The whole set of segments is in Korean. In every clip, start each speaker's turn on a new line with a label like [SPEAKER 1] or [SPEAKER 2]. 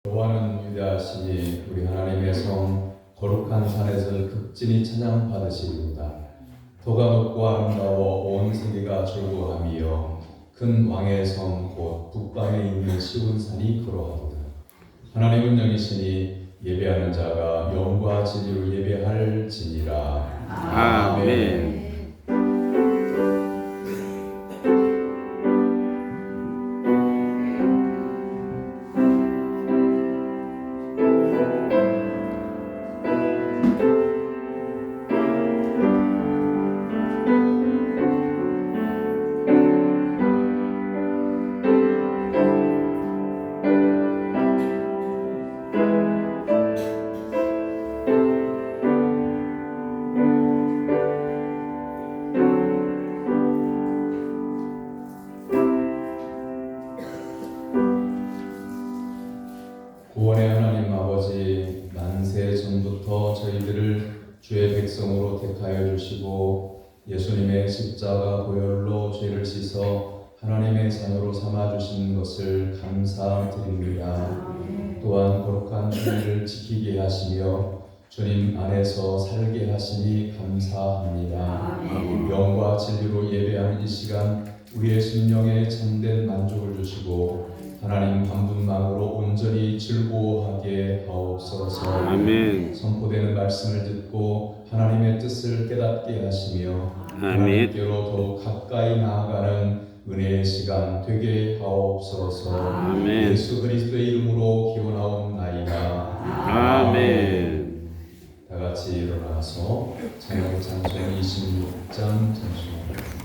[SPEAKER 1] 여호와는 위대하시니 우리 하나님의 성 거룩한 산에서 극진히 찬양받으시리로다. 도가 높고 아름다워 온 세계가 즐거워하며 큰 왕의 성 곧 북방에 있는 시온산이 그러하도다. 하나님은 영이시니 예배하는 자가 영과 진리로 예배할지니라.
[SPEAKER 2] 아멘.
[SPEAKER 1] 구원의 하나님 아버지, 만세 전부터 저희들을 주의 백성으로 택하여 주시고 예수님의 십자가 보혈로 죄를 씻어 하나님의 자녀로 삼아 주신 것을 감사드립니다. 또한 거룩한 주님을 지키게 하시며 주님 안에서 살게 하시니 감사합니다. 영과 진리로 예배하는 이 시간 우리의 심령에 참된 만족을 주시고 하나님 반분만으로 온전히 즐거워하게 하옵소서.
[SPEAKER 2] 아멘.
[SPEAKER 1] 선포되는 말씀을 듣고 하나님의 뜻을 깨닫게 하시며 하나님께로 더욱 가까이 나아가는 은혜의 시간 되게 하옵소서.
[SPEAKER 2] 아멘.
[SPEAKER 1] 예수 그리스도의 이름으로 기원하옵나이다.
[SPEAKER 2] 아멘.
[SPEAKER 1] 다 같이 일어나서 찬양 찬송 26장 찬송합니다.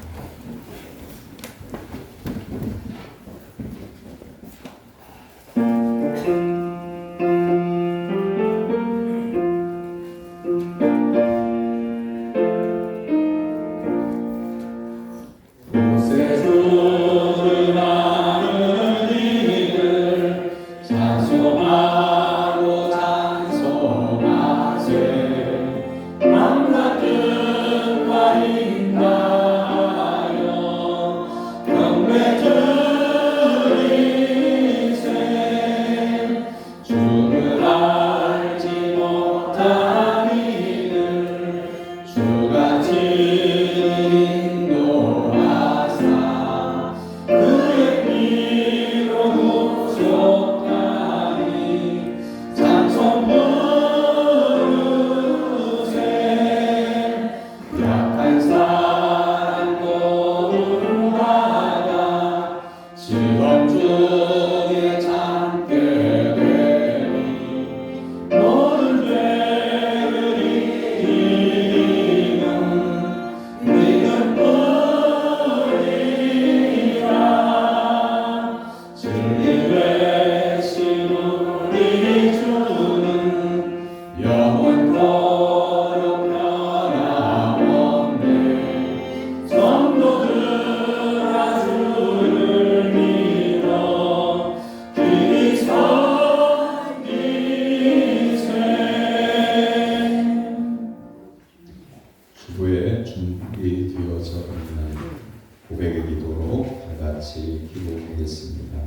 [SPEAKER 1] 주부의 준비되어져 있는 고백의 기도로 다 같이 기도하겠습니다.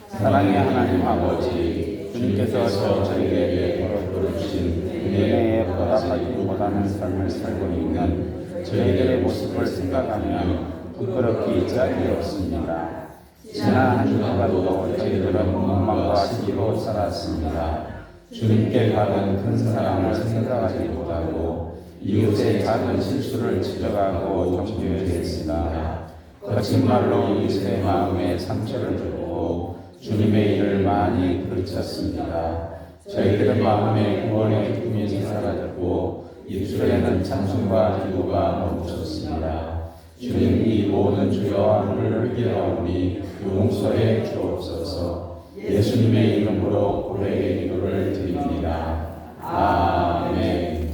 [SPEAKER 2] 사랑의 하나님 아버지, 주님께서 저희에게 베풀어주신 은혜에 보답하지 못하는 삶을 살고 있는 저희들의 모습을 생각하며 부끄럽기 짝이 없습니다. 지난 한 주간도 저희들은 원망과 시기로 살았습니다. 주님께 받은 큰 사랑을 생각하지 못하고 이웃의 작은 실수를 지적하고 정죄했습니다. 거친 말로 이웃의 마음에 상처를 주고 주님의 일을 많이 그르쳤습니다. 저희들의 마음에 구원의 기쁨이 사라졌고 입술에는 찬송과 기도가 멈췄습니다. 주님, 이 모든 죄와 물을 회개하오니 용서해 주옵소서. 예수님의 이름으로 고백의 기도를 드립니다. 아멘.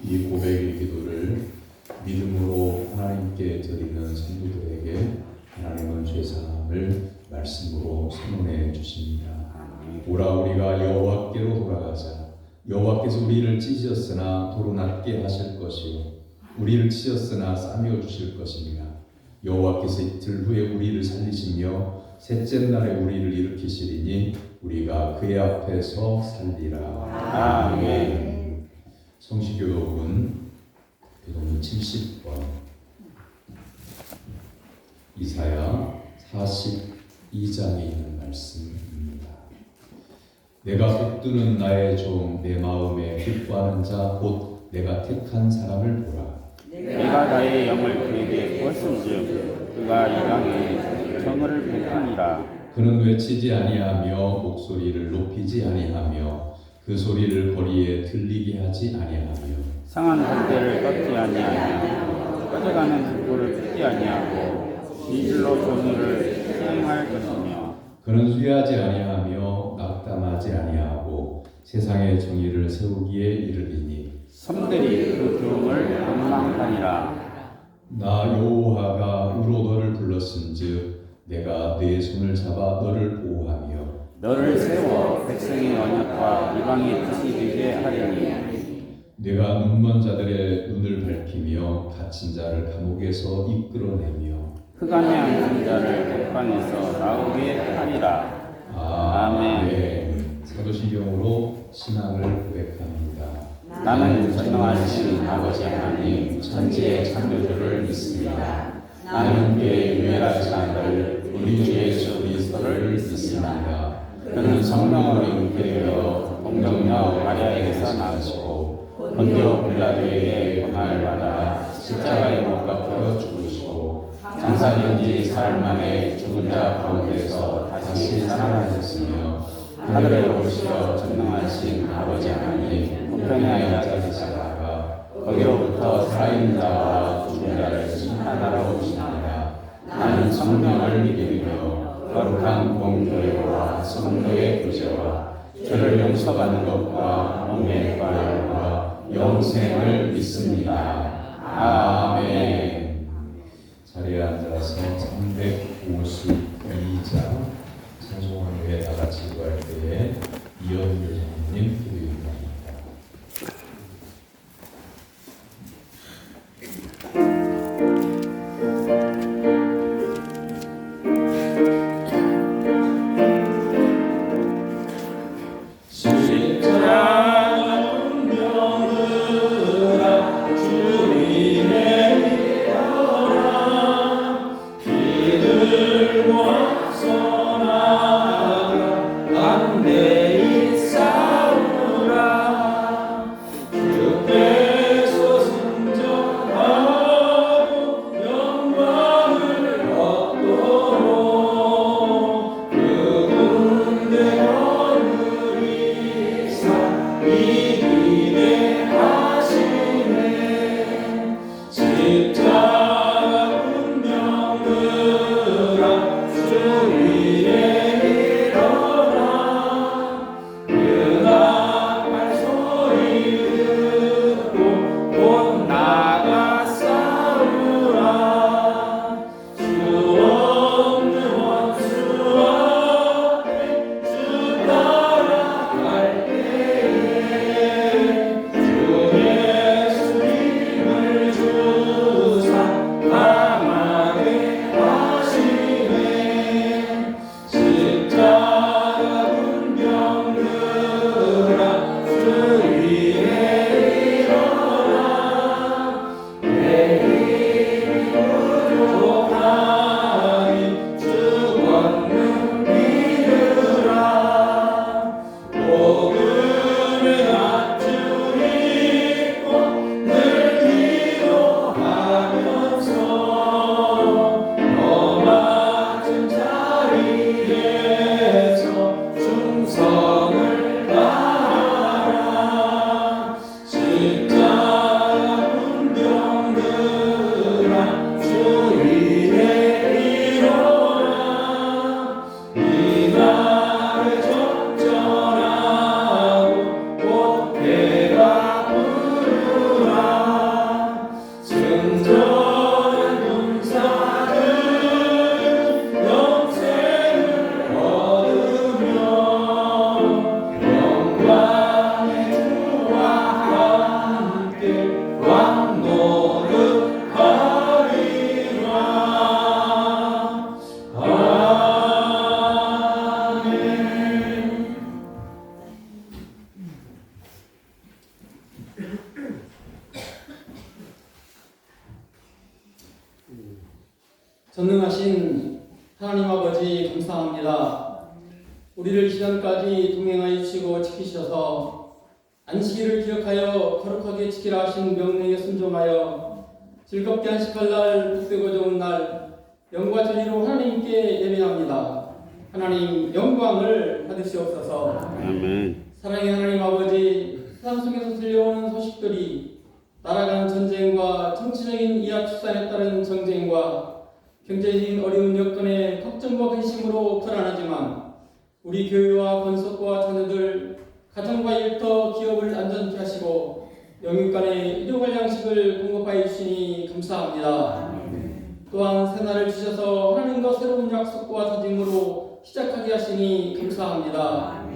[SPEAKER 1] 이 고백의 기도를 믿음으로 하나님께 드리는 성도들에게 하나님은 죄사함을 말씀으로 선언해 주십니다. 오라 우리가 여호와께로 돌아가자. 여호와께서 우리를 찢으셨으나 도로 낫게 하실 것이요 우리를 치셨으나 싸매어 주실 것입니다. 여호와께서 이틀 후에 우리를 살리시며 셋째 날에 우리를 일으키시리니 우리가 그의 앞에서 살리라.
[SPEAKER 2] 아멘.
[SPEAKER 1] 성시교독은 교독은 70번 이사야 42장에 있는 말씀입니다. 내가 붙드는 나의 종 내 마음에 기뻐하는 자 곧 내가 택한 사람을 보라.
[SPEAKER 2] 내가 나의 영을 그에게 부었은즉 그가 이 땅에 정의를 베푸니라.
[SPEAKER 1] 그는 외치지 아니하며 목소리를 높이지 아니하며 그 소리를 거리에 들리게 하지 아니하며
[SPEAKER 2] 상한 잣대를 꺾지 아니하며 꺼져가는 불꽃을 끄지 아니하고 이질로 정의를 시행할 것이며
[SPEAKER 1] 그는 후회하지 아니하며 낙담하지 아니하고 세상의 정의를 세우기에 이르리니
[SPEAKER 2] 섬들이 그 종을 원망하니라.
[SPEAKER 1] 나 여호와가 의로 너를 불렀은즉 내가 네 손을 잡아 너를 보호하며
[SPEAKER 2] 너를 세워 백성의 언약과 이방의 뜻이 되게 하리니
[SPEAKER 1] 내가 눈먼 자들의 눈을 밝히며 갇힌 자를 감옥에서 이끌어내며
[SPEAKER 2] 흑암에 앉은 자를 백방에서 나오게 하리라. 아멘.
[SPEAKER 1] 사도신경으로 신앙을 고백합니다.
[SPEAKER 2] 나는 전능하신 아버지 하나님 천지의 창조주를 믿습니다. 나는 그의 유일하신 아들 우리 주 예수 그리스도를 믿습니다. 그는 성령으로 잉태되어 동정녀 마리아에게서 나시고 본디오 빌라도에게 고난을 받아 십자가에 못 박혀 죽으시고 장사된지 사흘 만에 죽은 자 가운데서 다시 살아나셨으며 하늘에 오르시어 전능하신 아버지 하나님 우편에 앉아계시다가 거기로부터 살아있는 자와 죽은 자를 심판하러 오십니다. 나는 성령을 믿으며 거룩한 공교회와 성도의 교제와 죄를 용서받는 것과 몸의 부활과 영생을 믿습니다. 아멘.
[SPEAKER 1] 자리에 앉아서 352장 찬송을 위해 다 같이 구할 때에 이현규 장로님 기도입니다.
[SPEAKER 2] 내
[SPEAKER 3] 전능하신 하나님 아버지 감사합니다. 우리를 시간까지 동행하여 주시고 지키셔서 안식일을 기억하여 거룩하게 지키라 하신 명령에 순종하여 즐겁게 안식할 날, 복되고 좋은 날 영과 진리로 하나님께 예배합니다. 하나님 영광을 받으시옵소서.
[SPEAKER 2] 아멘.
[SPEAKER 3] 사랑의 하나님 아버지, 세상 속에서 들려오는 소식들이 날아가는 전쟁과 정치적인 이하 추산에 따른 정쟁과 경제적인 어려운 여건에 걱정과 근심으로 불안하지만 우리 교회와 권속과 자녀들, 가정과 일터, 기업을 안전케 하시고 영육 간의 일용할 양식을 공급하여 주시니 감사합니다. 또한 새날을 주셔서 하나님과 새로운 약속과 다짐으로 시작하게 하시니 감사합니다.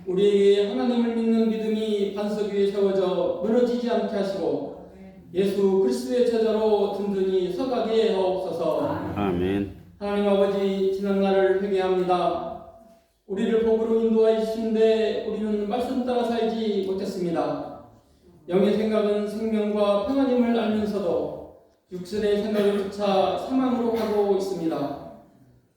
[SPEAKER 3] 우리에게 하나님을 믿는 믿음이 반석 위에 세워져 무너지지 않게 하시고 예수 그리스도의 제자로 든든히 서가게 하옵소서.
[SPEAKER 2] 아멘.
[SPEAKER 3] 하나님 아버지, 지난 날을 회개합니다. 우리를 복으로 인도하여 주시는데 우리는 말씀 따라 살지 못했습니다. 영의 생각은 생명과 평안임을 알면서도 육신의 생각을 쫓아 사망으로 가고 있습니다.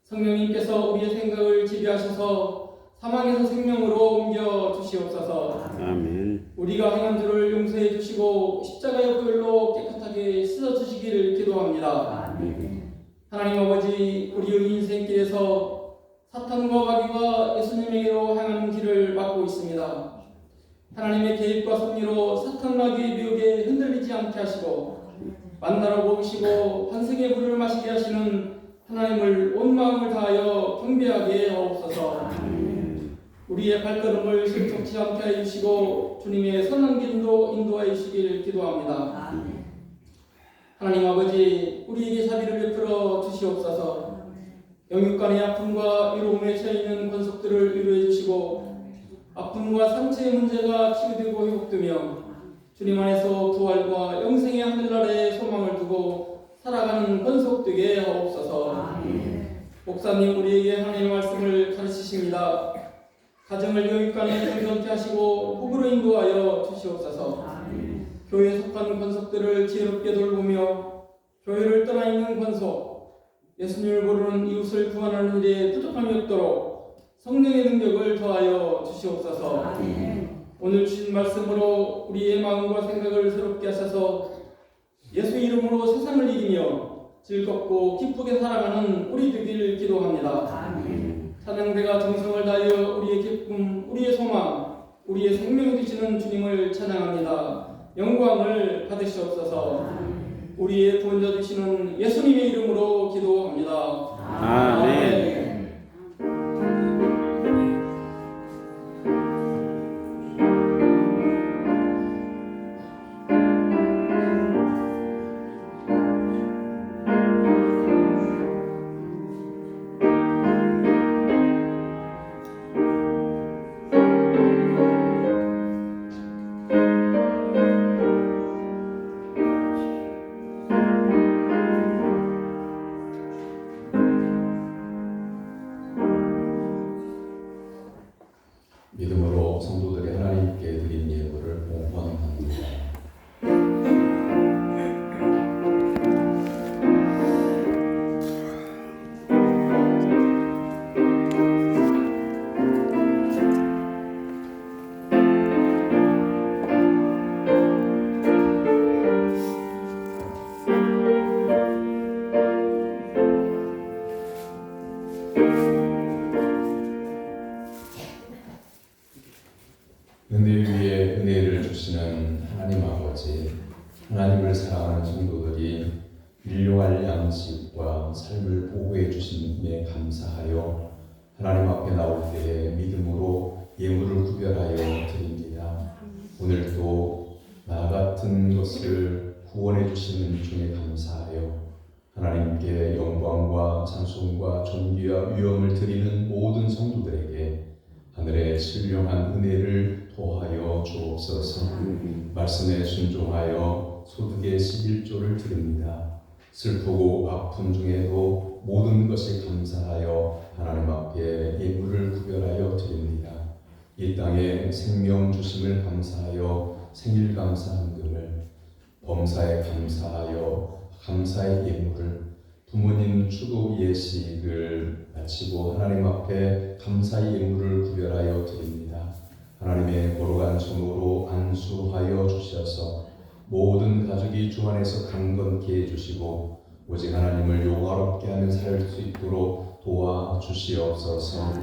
[SPEAKER 3] 성령님께서 우리의 생각을 지배하셔서 사망에서 생명으로 옮겨 주시옵소서.
[SPEAKER 2] 아멘.
[SPEAKER 3] 우리가 행한 죄를 용서해 주시고 십자가의 보혈로 깨끗하게 씻어 주시기를 기도합니다. 하나님 아버지, 우리의 인생길에서 사탄과 마귀가 예수님에게로 향하는 길을 막고 있습니다. 하나님의 계획과 섭리로 사탄 마귀의 미혹에 흔들리지 않게 하시고 만나러 모으시고 환생의 물을 마시게 하시는 하나님을 온 마음을 다하여 경배하게 하옵소서. 우리의 발걸음을 실족치 않게 해주시고 주님의 선한 길로 인도하여 주시기를 기도합니다. 하나님 아버지, 우리에게 자비를 베풀어 주시옵소서. 영육간의 아픔과 외로움에 처해있는 권속들을 위로해 주시고 아픔과 상처의 문제가 치유되고 회복되며 주님 안에서 부활과 영생의 하늘나라에 소망을 두고 살아가는 권속되게 하옵소서. 목사님, 우리에게 하나님의 말씀을 가르치십니다. 가정을 영육간에 정정케 하시고 복으로 인도하여 주시옵소서. 교회에 속한 권속들을 지혜롭게 돌보며 교회를 떠나 있는 권속, 예수님을 모르는 이웃을 구원하는 일에 부족함이 없도록 성령의 능력을 더하여 주시옵소서. 오늘 주신 말씀으로 우리의 마음과 생각을 새롭게 하셔서 예수 이름으로 세상을 이기며 즐겁고 기쁘게 살아가는 우리 되기를 기도합니다. 찬양대가 정성을 다하여 우리의 기쁨, 우리의 소망, 우리의 생명이 되시는 주님을 찬양합니다. 영광을 받으시옵소서. 우리의 구원자 되시는 예수님의 이름으로 기도합니다.
[SPEAKER 2] 아멘.
[SPEAKER 1] 믿음으로 성도들이 하나님께 드린 예물을 봉헌합니다. 은혜 위에 은혜를 주시는 하나님 아버지, 하나님을 사랑하는 성도들이 일용할 양식과 삶을 보호해 주심에 감사하여 하나님 앞에 나올 때에 믿음으로 예물을 구별하여 드립니다. 오늘도 나 같은 것을 구원해 주시는 주에 감사하여 하나님께 영광과 찬송과 존귀와 위엄을 드리는 모든 성도들에게 하늘의 신령한 은혜를 더하여 주옵소서. 말씀에 순종하여 소득의 11조를 드립니다. 슬프고 아픔 중에도 모든 것에 감사하여 하나님 앞에 예물을 구별하여 드립니다. 이 땅에 생명 주심을 감사하여 생일 감사함금을, 범사에 감사하여 감사의 예물을, 부모님 추도 예식을 마치고 하나님 앞에 감사의 예물을 구별하여 드립니다. 하나님의 거룩한 손으로 안수하여 주셔서 모든 가족이 주 안에서 강건케 해주시고 오직 하나님을 영화롭게 하며 살 수 있도록 도와주시옵소서.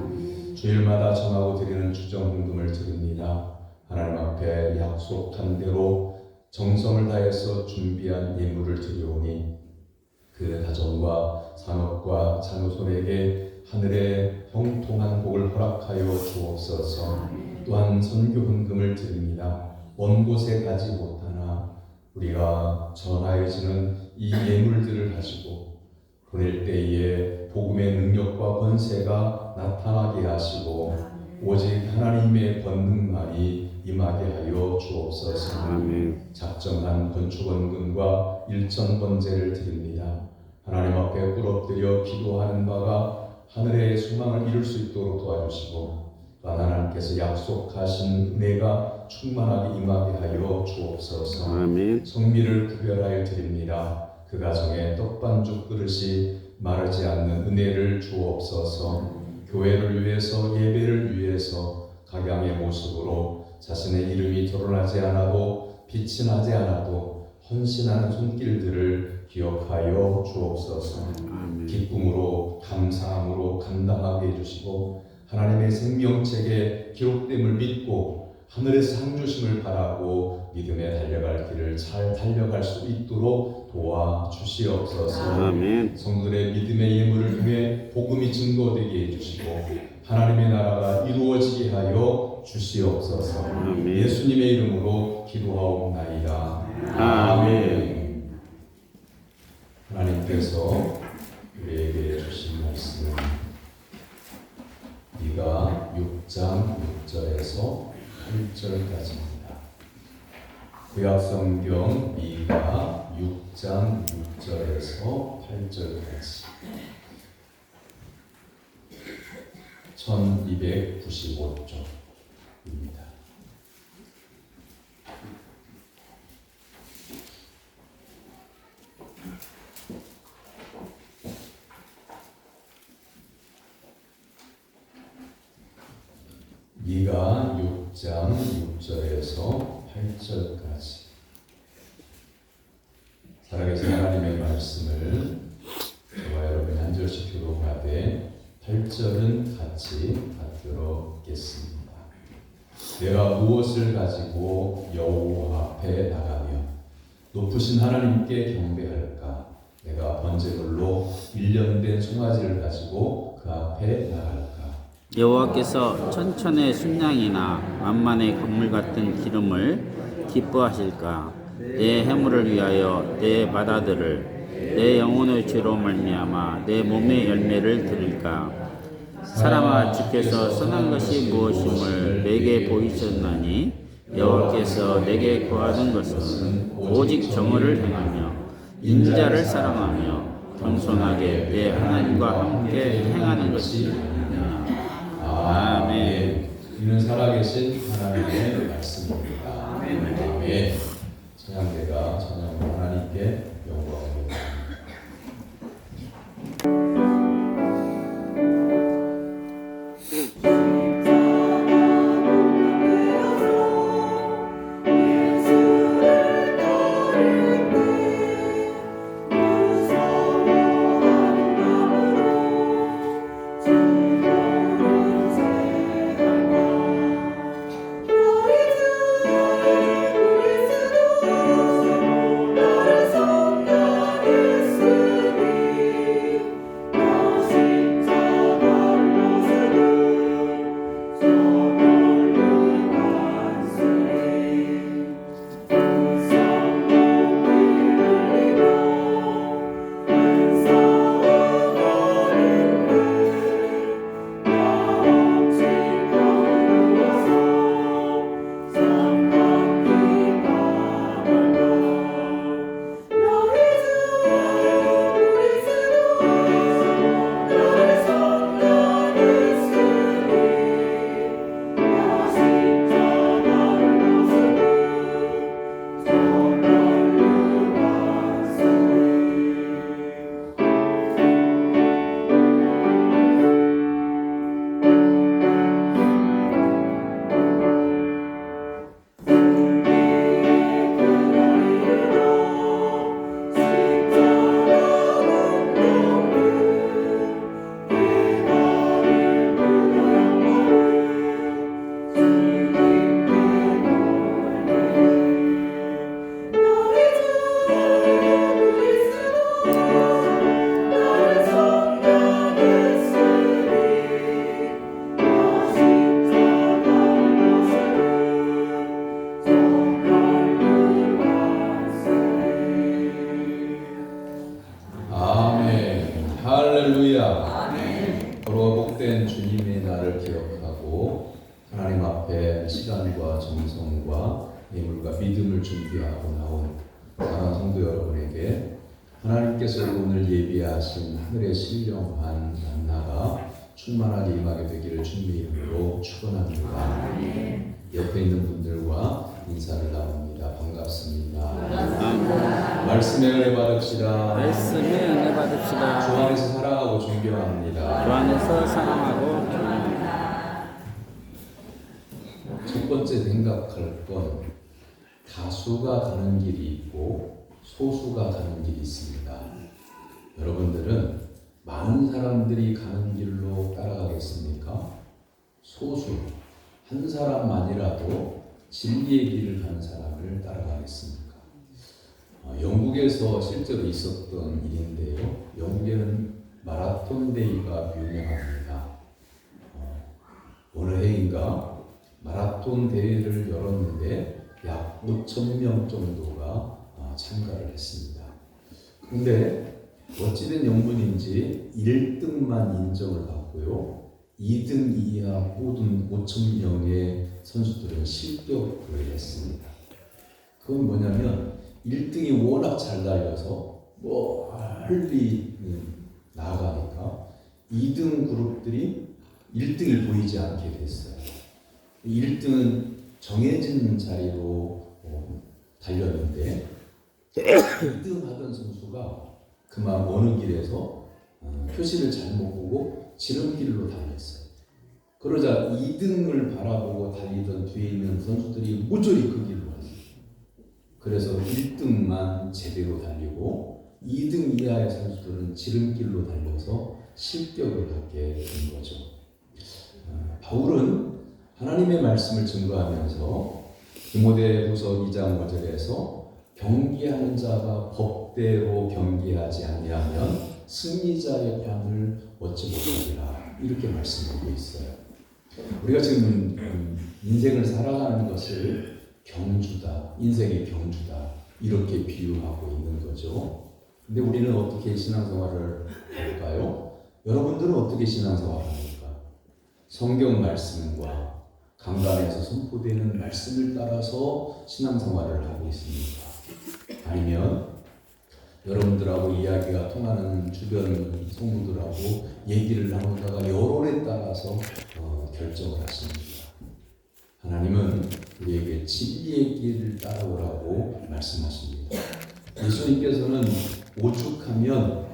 [SPEAKER 1] 주일마다 정하고 드리는 주정헌금을 드립니다. 하나님 앞에 약속한 대로 정성을 다해서 준비한 예물을 드리오니 그 가정과 산업과 자녀손에게 하늘의 형통한 복을 허락하여 주옵소서. 또한 선교 헌금을 드립니다. 먼 곳에 가지 못하나 우리가 전하여지는 이 예물들을 가지고 보낼 때에 복음의 능력과 권세가 나타나게 하시고 오직 하나님의 권능만이 임하게 하여 주옵소서. 작정한 건축원금과 일천번제를 드립니다. 하나님 앞에 꿇어뜨려 기도하는 바가 하늘의 소망을 이룰 수 있도록 도와주시고 또한 하나님께서 약속하신 은혜가 충만하게 임하게 하여 주옵소서. 성미를 구별하여 드립니다. 그 가정에 떡반죽 그릇이 마르지 않는 은혜를 주옵소서. 교회를 위해서 예배를 위해서 각양의 모습으로 자신의 이름이 드러나지 않아도 빛이 나지 않아도 헌신하는 손길들을 기억하여 주옵소서. 기쁨으로 감사함으로 감당하게 해주시고 하나님의 생명책에 기록됨을 믿고 하늘의 상 주심을 바라고 믿음에 달려갈 길을 잘 달려갈 수 있도록 도와주시옵소서. 성도들의 믿음의 예물을 통해 복음이 증거되게 해주시고 하나님의 나라가 이루어지게 하여 주시옵소서. 예수님의 이름으로 기도하옵나이다. 아멘. 하나님께서 우리에게 주신 말씀은 미가 6장 6절에서 8절까지입니다. 구약성경 미가 6장 6절에서 8절까지 1295쪽입니다. 미가 6장 6절에서 8절까지 살아계신 하나님의 말씀을 저와 여러분이 한 절씩 교독하되 8절은 같이 받들어겠습니다. 내가 무엇을 가지고 여호와 앞에 나가며 높으신 하나님께 경배할까? 내가 번제물로 1년 된 송아지를 가지고 그 앞에 나갈까?
[SPEAKER 2] 여호와께서 천천의 순양이나 만만의 건물 같은 기름을 기뻐하실까? 내 해물을 위하여 내 마다들을 내 영혼의 죄로 말미암아 내 몸의 열매를 드릴까? 사람아 주께서 선한 것이 무엇임을 내게 보이셨나니 여호와께서 내게 구하는 것은 오직 정의를 행하며 인자를 사랑하며 겸손하게 내 하나님과 함께 행하는 것이니라. 아멘.
[SPEAKER 1] 이는 살아계신 하나님의 말씀입니다. 아멘. 찬양대가 찬양으로 하나님께 영광을
[SPEAKER 4] 우리
[SPEAKER 1] 시간과 정성과 예물과 믿음을 준비하고 나온 사랑하는 성도 여러분에게 하나님께서 오늘 예비하신 하늘의 신령한 만나가 충만하게 임하게 되기를 주님의 이름으로 축원합니다. 옆에 있는 분들과 인사를 나눕니다. 반갑습니다. 말씀의 은혜 받읍시다.
[SPEAKER 2] 말씀의 은혜 받읍시다.
[SPEAKER 1] 주 안에서 사랑하고 존경합니다.
[SPEAKER 2] 주 안에서 사랑하고 존경합니다.
[SPEAKER 1] 첫 번째 생각할 건 다수가 가는 길이 있고 소수가 가는 길이 있습니다. 여러분들은 많은 사람들이 가는 길로 따라가겠습니까? 소수, 한 사람만이라도 진리의 길을 가는 사람을 따라가겠습니까? 영국에서 실제로 있었던 일인데요. 영국에는 마라톤 데이가 유명합니다. 어느 해인가 마라톤 대회를 열었는데 약 5,000명 정도가 참가를 했습니다. 그런데 어찌된 영문인지 1등만 인정을 받고요. 2등 이하 모든 5,000명의 선수들은 실격을 했습니다. 그건 뭐냐면 1등이 워낙 잘 달려서 멀리 나아가니까 2등 그룹들이 1등이 보이지 않게 됐어요. 1등은 정해진 자리로 달렸는데 2등 하던 선수가 그만 어느 길에서 표시를 잘못 보고 지름길로 달렸어요. 그러자 2등을 바라보고 달리던 뒤에 있는 선수들이 모조리 그 길로 왔어요. 그래서 1등만 제대로 달리고 2등 이하의 선수들은 지름길로 달려서 실격을 받게 된 거죠. 바울은 하나님의 말씀을 증거하면서 디모데후서 2장 5절에서 경기하는 자가 법대로 경기하지 아니하면 승리자의 빵을 얻지 못하리라 이렇게 말씀하고 있어요. 우리가 지금 인생을 살아가는 것을 경주다, 인생의 경주다 이렇게 비유하고 있는 거죠. 근데 우리는 어떻게 신앙생활을 할까요? 여러분들은 어떻게 신앙생활을 합니까? 성경 말씀과 강단에서 선포되는 말씀을 따라서 신앙생활을 하고 있습니까? 아니면 여러분들하고 이야기가 통하는 주변 성도들하고 얘기를 나누다가 여론에 따라서 결정을 하십니다. 하나님은 우리에게 진리의 길을 따라오라고 말씀하십니다. 예수님께서는 오죽하면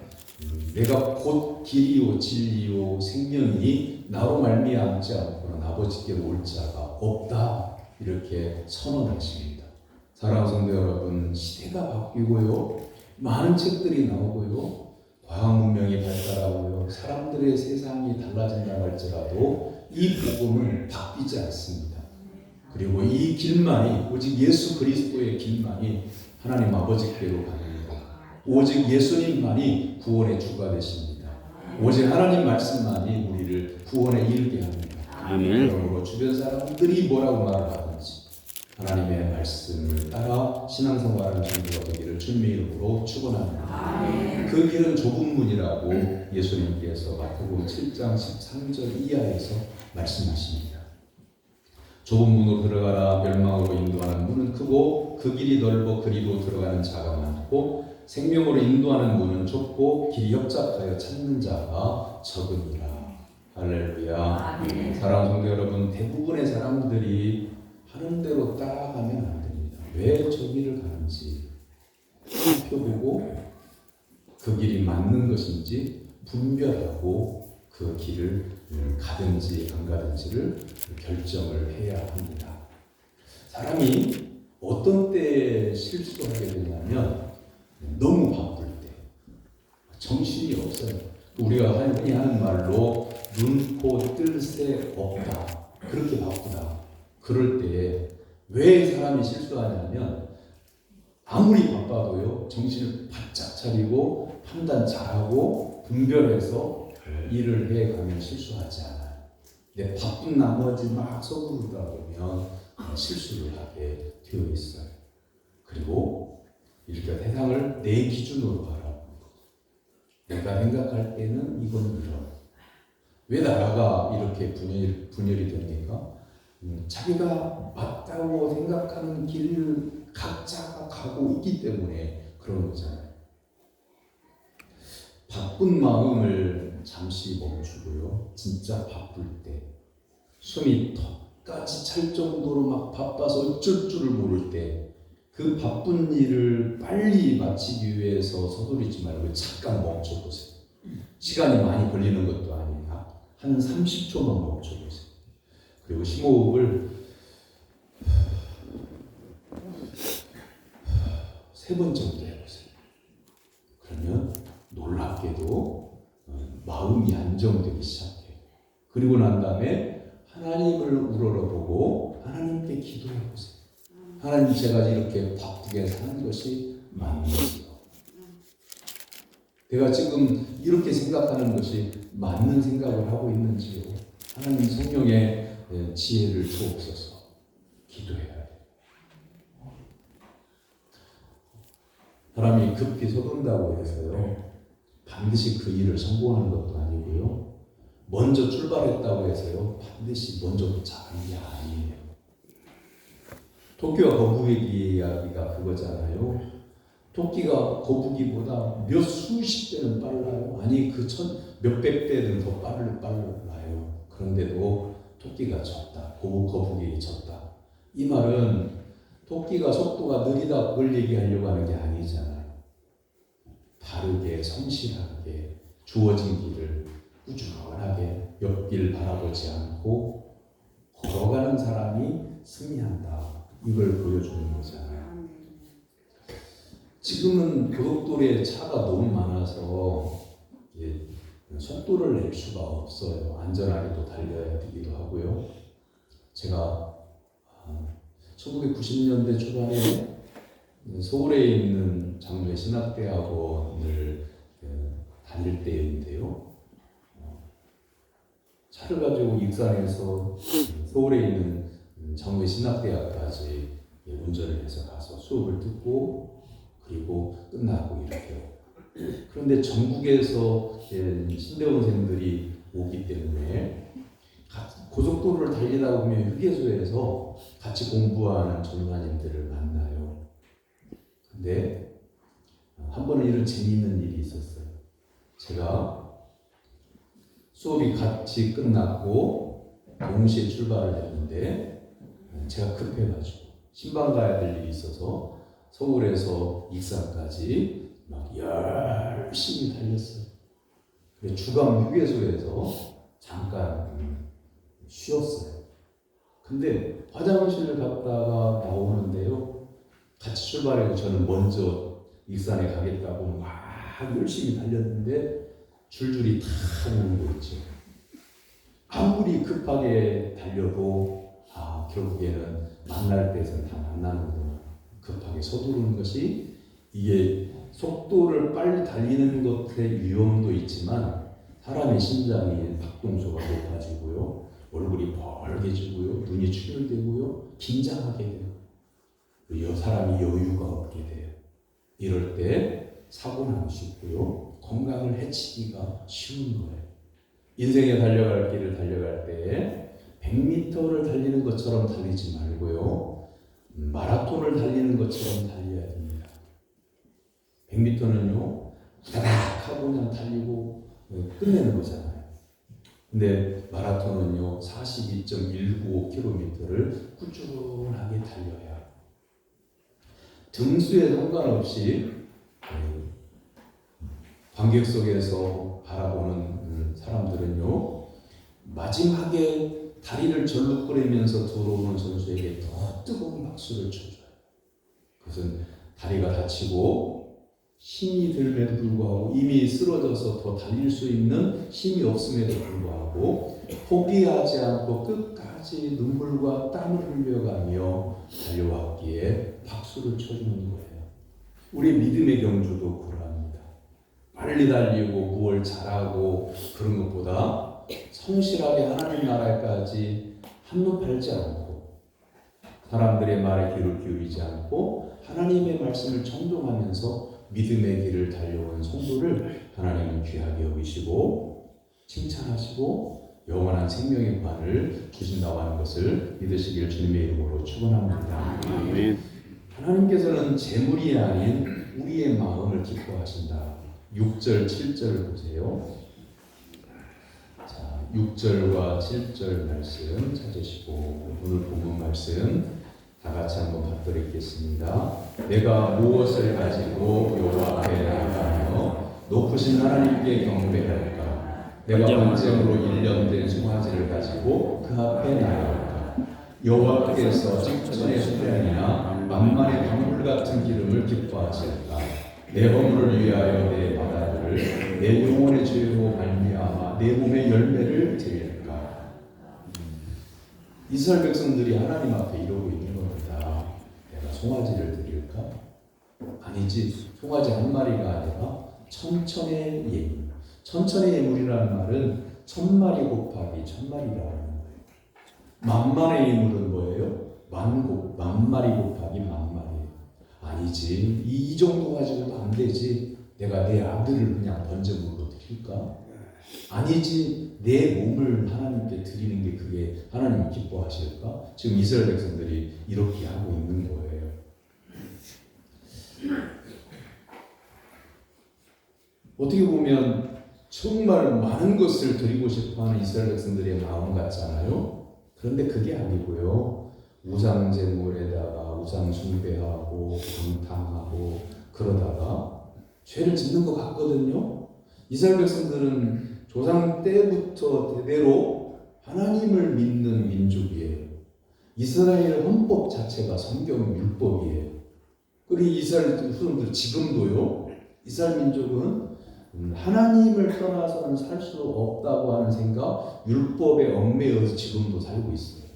[SPEAKER 1] 내가 곧 길이요 진리요 생명이 나로 말미암지 않고는 아버지께로 올 자가 없다 이렇게 선언하십니다. 사랑하는 성도 여러분, 시대가 바뀌고요, 많은 책들이 나오고요, 과학 문명이 발달하고요, 사람들의 세상이 달라진다고 할지라도 이 복음은 바뀌지 않습니다. 그리고 이 길만이, 오직 예수 그리스도의 길만이 하나님 아버지께로 갑니다. 오직 예수님만이 구원의 주가 되십니다. 오직 하나님 말씀만이 우리를 구원에 이르게 합니다.
[SPEAKER 2] 아멘.
[SPEAKER 1] 그러므로 주변 사람들이 뭐라고 말을 하든지 하나님의 말씀을 따라 신앙생활하는 정도가 되기를 주님의 이름으로 축원합니다. 그 길은 좁은 문이라고 예수님께서 마태복음 7장 13절 이하에서 말씀하십니다. 좁은 문으로 들어가라. 멸망으로 인도하는 문은 크고 그 길이 넓어 그리로 들어가는 자가 많고 생명으로 인도하는 문은 좁고 길이 협착하여 찾는 자가 적으니라. 할렐루야. 사랑하는 성도 여러분, 대부분의 사람들이 하는 대로 따라가면 안 됩니다. 왜 저 길을 가는지 살펴보고 그 길이 맞는 것인지 분별하고 그 길을 가든지 안 가든지를 결정을 해야 합니다. 사람이 어떤 때에 실수하게 되냐면 너무 바쁠 때, 정신이 없어요. 우리가 흔히 하는 말로 눈, 코, 뜰 새 없다, 그렇게 바쁘다. 그럴 때에 왜 사람이 실수하냐면 아무리 바빠도요, 정신을 바짝 차리고 판단 잘하고 분별해서 일을 해가면 실수하지 않아요. 근데 바쁜 나머지 막 서두르다 보면 실수를 하게 되어 있어요. 그리고 이렇게 세상을 내 기준으로 바라보고, 내가 생각할 때는 이건 이런. 왜 나라가 이렇게 분열이 됩니까? 자기가 맞다고 생각하는 길을 각자가 가고 있기 때문에 그런 거잖아요. 바쁜 마음을 잠시 멈추고요. 진짜 바쁠 때, 숨이 턱까지 찰 정도로 막 바빠서 어쩔 줄을 모를 때, 그 바쁜 일을 빨리 마치기 위해서 서두르지 말고 잠깐 멈춰보세요. 시간이 많이 걸리는 것도 아니야. 한 30초만 멈춰보세요. 그리고 심호흡을 3번 정도 해보세요. 그러면 놀랍게도 마음이 안정되기 시작해요. 그리고 난 다음에 하나님을 우러러보고 하나님께 기도해보세요. 하나님, 제가 이렇게 바쁘게 사는 것이 맞는지요? 내가 지금 이렇게 생각하는 것이 맞는 생각을 하고 있는지요? 하나님, 성령의 지혜를 주옵소서. 기도해야 돼요. 사람이 급히 서둔다고 해서요, 반드시 그 일을 성공하는 것도 아니고요, 먼저 출발했다고 해서요, 반드시 먼저 도착하는 게 아니에요. 토끼와 거북이 이야기가 그거잖아요. 토끼가 거북이보다 몇 수십 배는 빨라요. 아니, 그 몇백 배는 더 빨라요. 그런데도 토끼가 졌다. 거북이 졌다. 이 말은 토끼가 속도가 느리다 그걸 얘기하려고 하는 게 아니잖아요. 바르게 성실하게 주어진 길을 꾸준하게 옆길 바라보지 않고 걸어가는 사람이 승리한다. 이걸 보여주는 거잖아요. 지금은 고속도로에 차가 너무 많아서 속도를 낼 수가 없어요. 안전하게도 달려야 되기도 하고요. 제가 1990년대 초반에 서울에 있는 장로의 신학대학원을 다닐 때인데요. 차를 가지고 익산에서 서울에 있는 장로의 신학대학까지 운전을 해서 가서 수업을 듣고 그리고 끝나고 이렇게요. 그런데 전국에서 신대원생들이 오기 때문에 고속도로를 달리다 보면 휴게소에서 같이 공부하는 전도사님들을 만나요. 근데 한 번은 이런 재미있는 일이 있었어요. 제가 수업이 같이 끝났고 동시에 출발을 했는데 제가 급해가지고 신방 가야 될 일이 있어서 서울에서 익산까지 막 열심히 달렸어요. 주간 휴게소에서 잠깐 쉬었어요. 근데 화장실을 갔다가 나오는데요, 같이 출발해서 저는 먼저 익산에 가겠다고 막 열심히 달렸는데 줄줄이 다 오는 거 있죠. 아무리 급하게 달려도 결국에는 만날 때에는 다 만나는구나. 급하게 서두르는 것이, 이게 속도를 빨리 달리는 것의 위험도 있지만 사람의 심장이 박동수가 높아지고요, 얼굴이 벌개지고요, 눈이 충혈되고요, 긴장하게 돼요. 사람이 여유가 없게 돼요. 이럴 때 사고 나기 쉽고요, 건강을 해치기가 쉬운 거예요. 인생에 달려갈 길을 달려갈 때 100m를 달리는 것처럼 달리지 말고요, 마라톤을 달리는 것처럼 달려야 됩니다. 100m는요, 다닥 하고 그냥 달리고 끝내는 거잖아요. 근데 마라톤은요, 42.195km를 꾸준하게 달려야 해요. 등수에 상관없이 관객석에서 바라보는 사람들은요, 마지막에 다리를 절룩거리면서 들어오는 선수에게 더 뜨거운 박수를 쳐줘요. 그것은 다리가 다치고 힘이 들에도 불구하고 이미 쓰러져서 더 달릴 수 있는 힘이 없음에도 불구하고 포기하지 않고 끝까지 눈물과 땀을 흘려가며 달려왔기에 박수를 쳐주는 거예요. 우리 믿음의 경주도 그러합니다. 빨리 달리고 무엇을 잘하고 그런 것보다 성실하게 하나님 나라까지 한눈 팔지 않고 사람들의 말에 귀를 기울이지 않고 하나님의 말씀을 청종하면서 믿음의 길을 달려온 성도를 하나님은 귀하게 여기시고 칭찬하시고 영원한 생명의 관을 주신다고 하는 것을 믿으시길 주님의 이름으로 축원합니다.
[SPEAKER 2] 아멘.
[SPEAKER 1] 하나님께서는 재물이 아닌 우리의 마음을 기뻐하신다. 6절, 7절 보세요. 자, 6절과 7절 말씀 찾으시고 오늘 본문 말씀 다 같이 한번 받들겠습니다. 내가 무엇을 가지고 여호와 앞에 나가며 높으신 하나님께 경배할까? 내가 번제물로 1년 된 송아지를 가지고 그 앞에 나아갈까? 여호와께서 직전의 수량이나 만만의 방울 같은 기름을 기뻐하실까? 내 허물을 위하여 내 바다들을 내 영혼의 죄로 말미암아 내 몸의 열매를 드릴까? 이스라엘 백성들이 하나님 앞에 이러고 있는 겁니다. 내가 송아지를 드릴까? 아니지. 송아지 한 마리가 아니라 천천의 예물. 천천의 예물이라는 말은 1000마리 곱하기 1000마리라는 거예요. 만만의 예물은 뭐예요? 만마리 곱하기 만마리. 아니지. 이 정도 가지고도 안 되지. 내가 내 아들을 그냥 번제물로 드릴까? 아니지. 내 몸을 하나님께 드리는 게 그게 하나님이 기뻐하실까? 지금 이스라엘 백성들이 이렇게 하고 있는 거예요. 어떻게 보면 정말 많은 것을 드리고 싶어하는 이스라엘 백성들의 마음 같잖아요. 그런데 그게 아니고요. 우상 제물에다가 우상 숭배하고 방탕하고 그러다가 죄를 짓는 것 같거든요. 이스라엘 백성들은 조상 때부터 대대로 하나님을 믿는 민족이에요. 이스라엘 헌법 자체가 성경 율법이에요. 그리고 이스라엘 후손들 지금도요. 이스라엘 민족은 하나님을 떠나서는 살 수 없다고 하는 생각, 율법에 얽매여서 지금도 살고 있어요.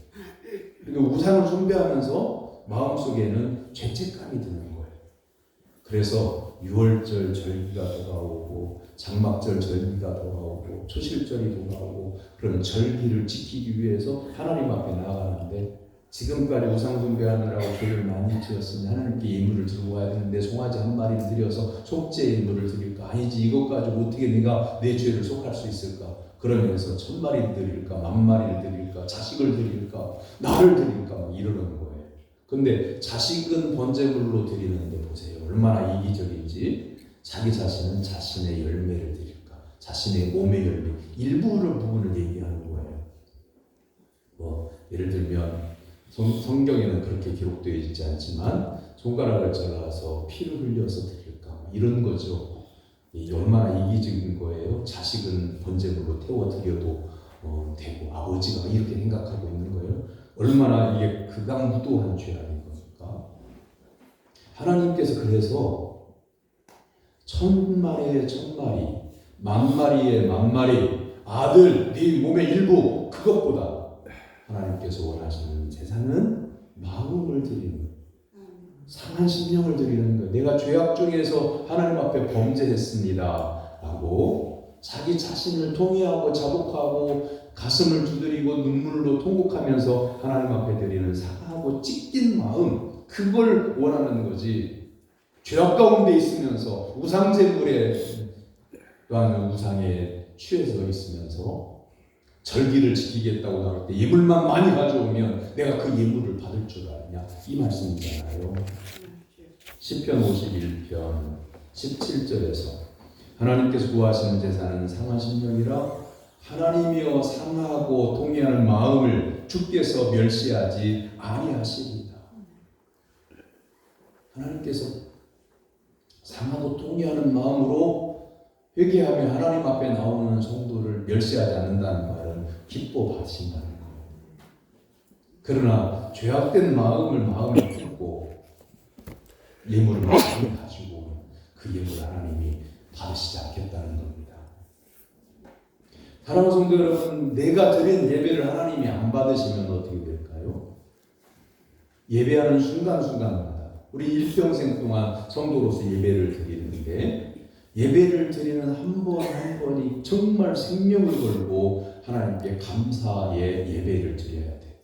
[SPEAKER 1] 그리고 우상을 숭배하면서 마음속에는 죄책감이 드는 거예요. 그래서 유월절 절기가 돌아오고 장막절 절기가 돌아오고 초실절이 돌아오고 그런 절기를 지키기 위해서 하나님 앞에 나아가는데 지금까지 우상 숭배하느라고 죄를 많이 지었으니 하나님께 예물을 들고 와야 되는데 송아지 한 마리를 드려서 속죄 예물을 드릴까? 아니지. 이것 가지고 어떻게 네가 내 죄를 속할 수 있을까? 그러면서 1000마리를 드릴까? 10,000마리를 드릴까? 자식을 드릴까? 나를 드릴까? 막 이러는 거예요. 근데 자식은 번제물로 드리는데 보세요. 얼마나 이기적인지. 자기 자신은 자신의 열매를 드릴까? 자신의 몸의 열매. 부분을 얘기하는 거예요. 뭐 예를 들면 성경에는 그렇게 기록되어 있지 않지만 손가락을 잘라서 피를 흘려서 드릴까? 이런 거죠. 얼마나 이기적인 거예요. 자식은 번제물로 태워드려도 되고 아버지가 이렇게 생각하고 있는 거예요. 얼마나 이게 극악무도한 죄악인 겁니까? 하나님께서 그래서 1000마리의 1000마리, 10,000마리의 10,000마리 아들 네 몸의 일부 그것보다 하나님께서 원하시는 제사는 마음을 드리는 거예요. 상한 심령을 드리는 거예요. 내가 죄악 중에서 하나님 앞에 범죄했습니다 라고 자기 자신을 통회하고 자복하고 가슴을 두드리고 눈물로 통곡하면서 하나님 앞에 드리는 상하고 찢긴 마음, 그걸 원하는 거지. 죄악 가운데 있으면서 우상제물에 또한 우상에 취해서 있으면서 절기를 지키겠다고 나올 때 예물만 많이 가져오면 내가 그 예물을 받을 줄 아느냐, 이 말씀이잖아요. 시편 51편 17절에서 하나님께서 구하시는 제사는 상한 심령이라 하나님이여 상하고 통회하는 마음을 주께서 멸시하지 아니하시리다. 하나님께서 상하고 통회하는 마음으로 회개하며 하나님 앞에 나오는 성도를 멸시하지 않는다는 말은 기뻐하신다는 거예요. 그러나 죄악된 마음에 품고 예물을 많이 가지고 그 예물 하나님이 받으시지 않겠다는 겁니다. 사랑하는 성도 여러분, 내가 드린 예배를 하나님이 안 받으시면 어떻게 될까요? 예배하는 순간순간마다 우리 일평생 동안 성도로서 예배를 드리는데 예배를 드리는 한 번 한 번이 정말 생명을 걸고 하나님께 감사의 예배를 드려야 돼.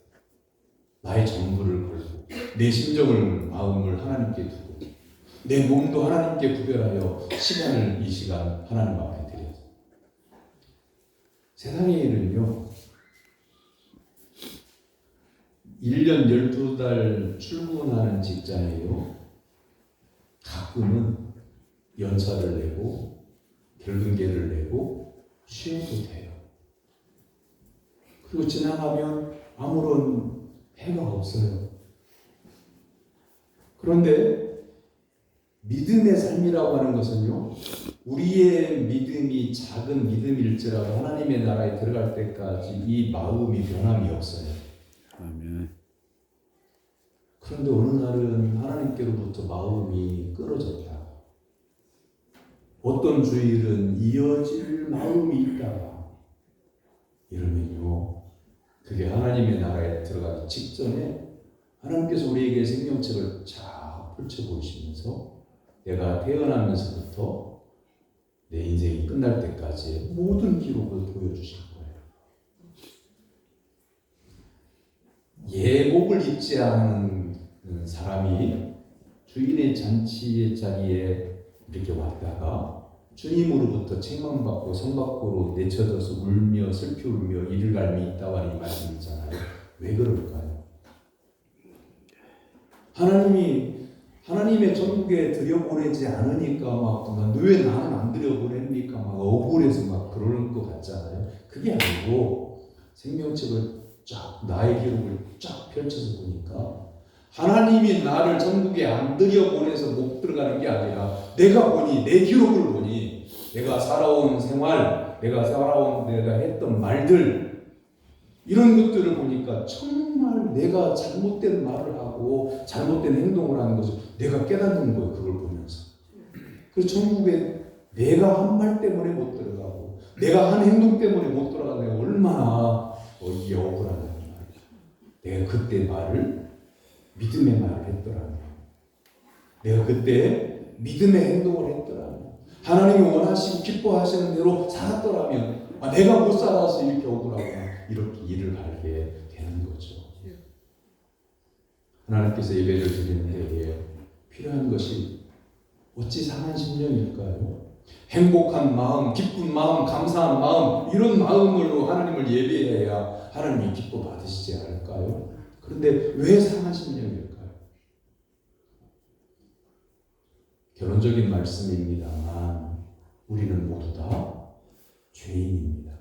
[SPEAKER 1] 나의 전부를 걸고 내 심정을 마음을 하나님께 두고 내 몸도 하나님께 구별하여 이 시간 하나님 앞에 드려요. 세상에는요 1년 12달 출근하는 직장이에요. 가끔은 연차를 내고 결근계를 내고 쉬어도 돼요. 그리고 지나가면 아무런 해가 없어요. 그런데 믿음의 삶이라고 하는 것은요, 우리의 믿음이 작은 믿음일지라도 하나님의 나라에 들어갈 때까지 이 마음이 변함이 없어요.
[SPEAKER 2] 아멘.
[SPEAKER 1] 그런데 어느 날은 하나님께로부터 마음이 끊어졌다. 어떤 주일은 이어질 마음이 있다가 이러면요, 그게 하나님의 나라에 들어가기 직전에 하나님께서 우리에게 생명책을 쫙 펼쳐 보이시면서 내가 태어나면서부터 내 인생이 끝날 때까지 모든 기록을 보여주실 거예요. 예복을 입지 않은 사람이 주인의 잔치의 자리에 이렇게 왔다가 주님으로부터 책망받고 성 밖으로 내쳐져서 울며 슬피 울며 이를 갈미 있다와는 이 말씀이잖아요. 왜 그럴까요? 하나님의 천국에 들여보내지 않으니까 막 왜 나는 안 들여보냅니까? 막 억울해서 막 그러는 것 같잖아요. 그게 아니고 생명책을 쫙 나의 기록을 쫙 펼쳐서 보니까 하나님이 나를 천국에 안 들여보내서 못 들어가는 게 아니라 내가 보니 내 기록을 보니 내가 살아온 생활, 내가 했던 말들 이런 것들을 보니까 정말 내가 잘못된 말을 하고 잘못된 행동을 하는 것을 내가 깨닫는 거예요. 그걸 보면서. 그래서 천국에 내가 한 말 때문에 못 들어가고 내가 한 행동 때문에 못 들어가는 게 얼마나 이게 억울하냐는 말이죠. 내가 그때 믿음의 말을 했더라면, 내가 그때 믿음의 행동을 했더라면, 하나님이 원하시고 기뻐하시는 대로 살았더라면, 내가 못 살아서 이렇게 억울하고 이렇게 일을 갈게 되는 거죠. 하나님께서 예배를 드리는 데에 필요한 것이 어찌 상한 심령일까요? 행복한 마음, 기쁜 마음, 감사한 마음, 이런 마음으로 하나님을 예배해야 하나님이 기뻐 받으시지 않을까요? 그런데 왜 상한 심령일까요? 결론적인 말씀입니다만 우리는 모두 다 죄인입니다.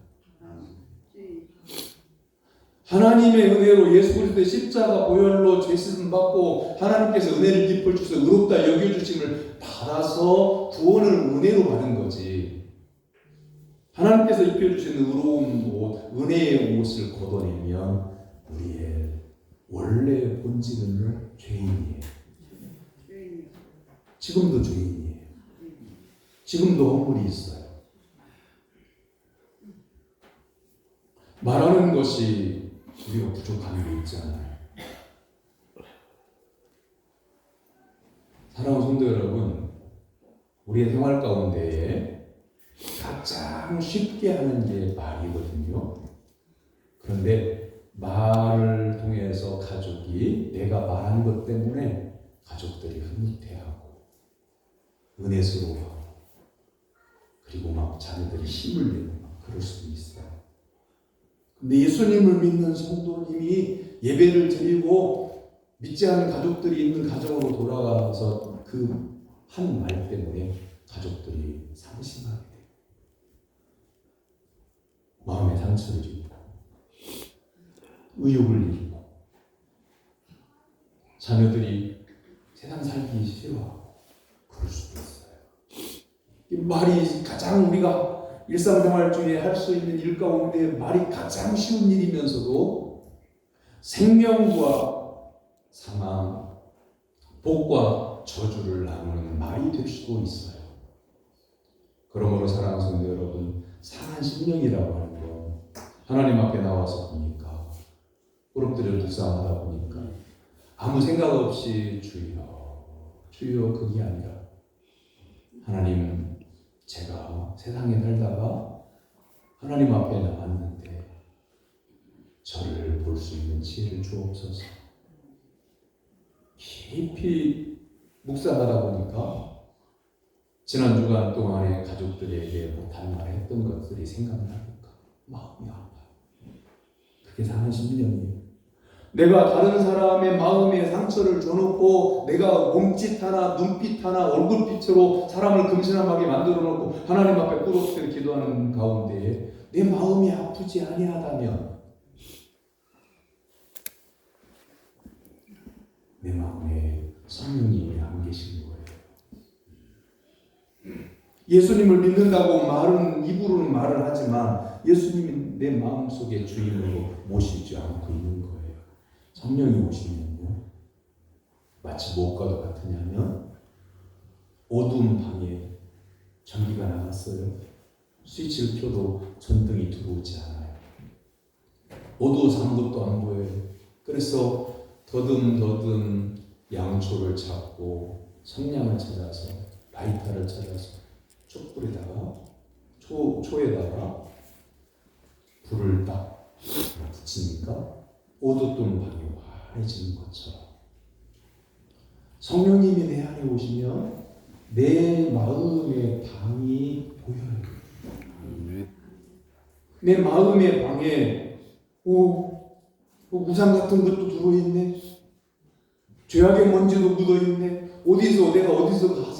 [SPEAKER 1] 하나님의 은혜로 예수 그리스도의 십자가 보혈로 죄 씻음 받고 하나님께서 은혜를 깊어 주셔서 의롭다 여겨 주심을 받아서 구원을 은혜로 받은 거지. 하나님께서 입혀 주신 의로운 옷, 은혜의 옷을 걷어내면 우리의 원래 본질은요, 죄인이에요. 지금도 죄인이에요. 지금도 허물이 있어요. 말하는 것이 우리가 부족한 게 있잖아요. 사랑하는 성도 여러분, 우리의 생활 가운데에 가장 쉽게 하는 게 말이거든요. 그런데 말을 통해서 가족이 내가 말한 것 때문에 가족들이 흐뭇해하고 은혜스러워하고 그리고 막 자녀들이 힘을 내고 막 그럴 수도 있어요. 근데 예수님을 믿는 성도님이 예배를 드리고 믿지 않는 가족들이 있는 가정으로 돌아가서 그 한 말 때문에 가족들이 상심하게 돼요. 마음의 상처를 입고 의욕을 잃고 자녀들이 세상 살기 싫어하고 그럴 수도 있어요. 이 말이 가장 우리가 일상생활 중에 할 수 있는 일 가운데 말이 가장 쉬운 일이면서도 생명과 사망, 복과 저주를 나누는 말이 될 수도 있어요. 그러므로 사랑하는 성도 여러분, 상한 심령이라고 하는 건 하나님 앞에 나와서 보니까 꿇어뜨려 묵상하다 보니까 아무 생각 없이 주여 그게 아니라 하나님, 제가 세상에 살다가 하나님 앞에 나왔는데 저를 볼 수 있는 지혜를 주옵소서. 깊이 묵상하다 보니까 지난 주간 동안에 가족들에게 못한 말 했던 것들이 생각나니까 마음이 아파요. 그게 상한 심령이에요. 내가 다른 사람의 마음에 상처를 줘놓고 내가 몸짓 하나 눈빛 하나 얼굴빛으로 사람을 금신함하게 만들어 놓고 하나님 앞에 꿇어뜨려 기도하는 가운데 내 마음이 아프지 아니하다면 내 마음에 성령님이 안 계신 거예요. 예수님을 믿는다고 말은 입으로는 말을 하지만 예수님이 내 마음속에 주인으로 모시지 않고 있는 거예요. 성령이 오시면요 마치 무엇과도 같으냐면 어두운 방에 전기가 나갔어요. 스위치를 켜도 전등이 들어오지 않아요. 어두워서 아무것도 안 보여요. 그래서 더듬더듬 양초를 찾고 성냥을 찾아서 라이터를 찾아서 촛불에다가 초에다가 불을 딱 붙이니까 어두운 방이 환해지는 것처럼 성령님이 내 안에 오시면 내 마음의 방이 보여요. 내 마음의 방에 우상 같은 것도 들어있네. 죄악의 먼지도 묻어있네. 내가 어디서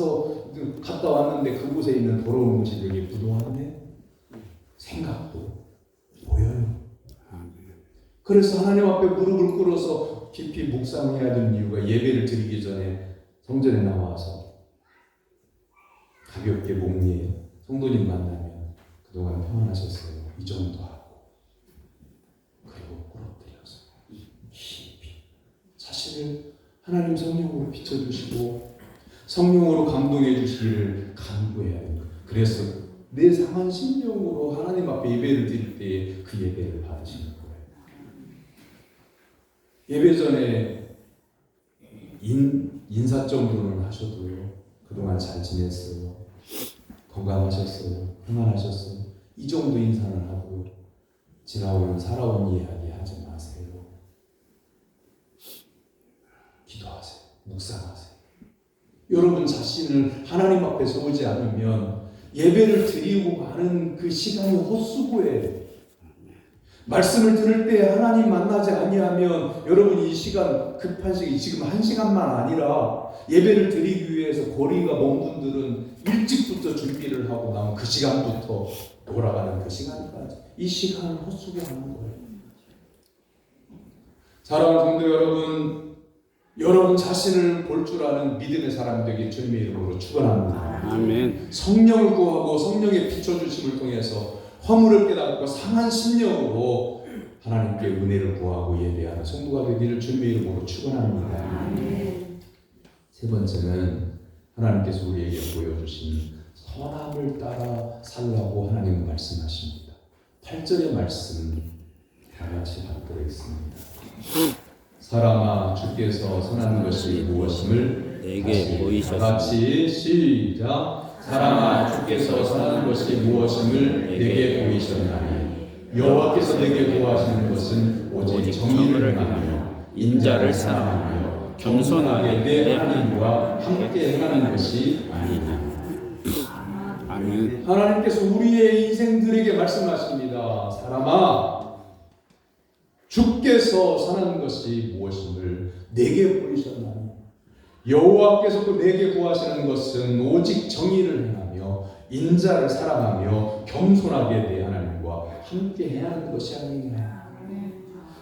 [SPEAKER 1] 갔다 왔는데 그곳에 있는 더러운 것이 여기 묻어왔네. 생각도 보여요. 그래서 하나님 앞에 무릎을 꿇어서 깊이 묵상해야 되는 이유가 예배를 드리기 전에 성전에 나와서 가볍게 목리에 성도님 만나면 그동안 평안하셨어요. 이 정도 하고 그리고 꿇어뜨려서 깊이 사실을 하나님 성령으로 비춰주시고 성령으로 감동해 주시기를 간구해야 합니다. 그래서 내 상한 심령으로 하나님 앞에 예배를 드릴 때 그 예배를 받으시는 거예요. 예배 전에 인사 정도는 하셔도요. 그동안 잘 지냈어요. 건강하셨어요. 평안하셨어요. 이 정도 인사는 하고 지나온 살아온 이야기 하지 마세요. 기도하세요. 묵상하세요. 여러분 자신을 하나님 앞에 세우지 않으면 예배를 드리고 가는 그 시간이 헛수고예요. 말씀을 들을 때 하나님 만나지 아니하면 여러분 이 시간 급한 시간 지금 1시간만 아니라 예배를 드리기 위해서 거리가 먼 분들은 일찍부터 준비를 하고 나면 그 시간부터 돌아가는 그 시간까지 이 시간을 헛수고하는 거예요. 사랑하는 성도 여러분 자신을 볼 줄 아는 믿음의 사람 되기 주님의 이름으로 축원합니다.
[SPEAKER 2] 아멘.
[SPEAKER 1] 성령을 구하고 성령의 비춰주심을 통해서 허물을 깨닫고 상한 심령으로 하나님께 은혜를 구하고 예배하는 성도가 되기를 주님의 이름으로 축원합니다. 세 번째는 하나님께서 우리에게 보여주신 선함을 따라 살라고 하나님은 말씀하십니다. 8절의 말씀 다 같이 받도록하겠습니다. 사람아 주께서 선한 것이 무엇임을
[SPEAKER 2] 내게 보이셨으니
[SPEAKER 1] 다 같이 시작. 사람아 주께서 선한 것이 무엇임을 내게 보이셨나니 여호와께서 내게 구하시는 것은 오직 정의를 행하며 인자를 사랑하며 겸손하게 내 하나님과 함께 행하는 것이 아니냐.
[SPEAKER 2] 아멘.
[SPEAKER 1] 하나님께서 우리의 인생들에게 말씀하십니다. 사람아 주께서 선한 것이 무엇임을 내게 보이셨나니 여호와께서 또 내게 구하시는 것은 오직 정의를 행하며 인자를 사랑하며 겸손하게 내 하나님과 함께 해야 하는 것이 아니냐.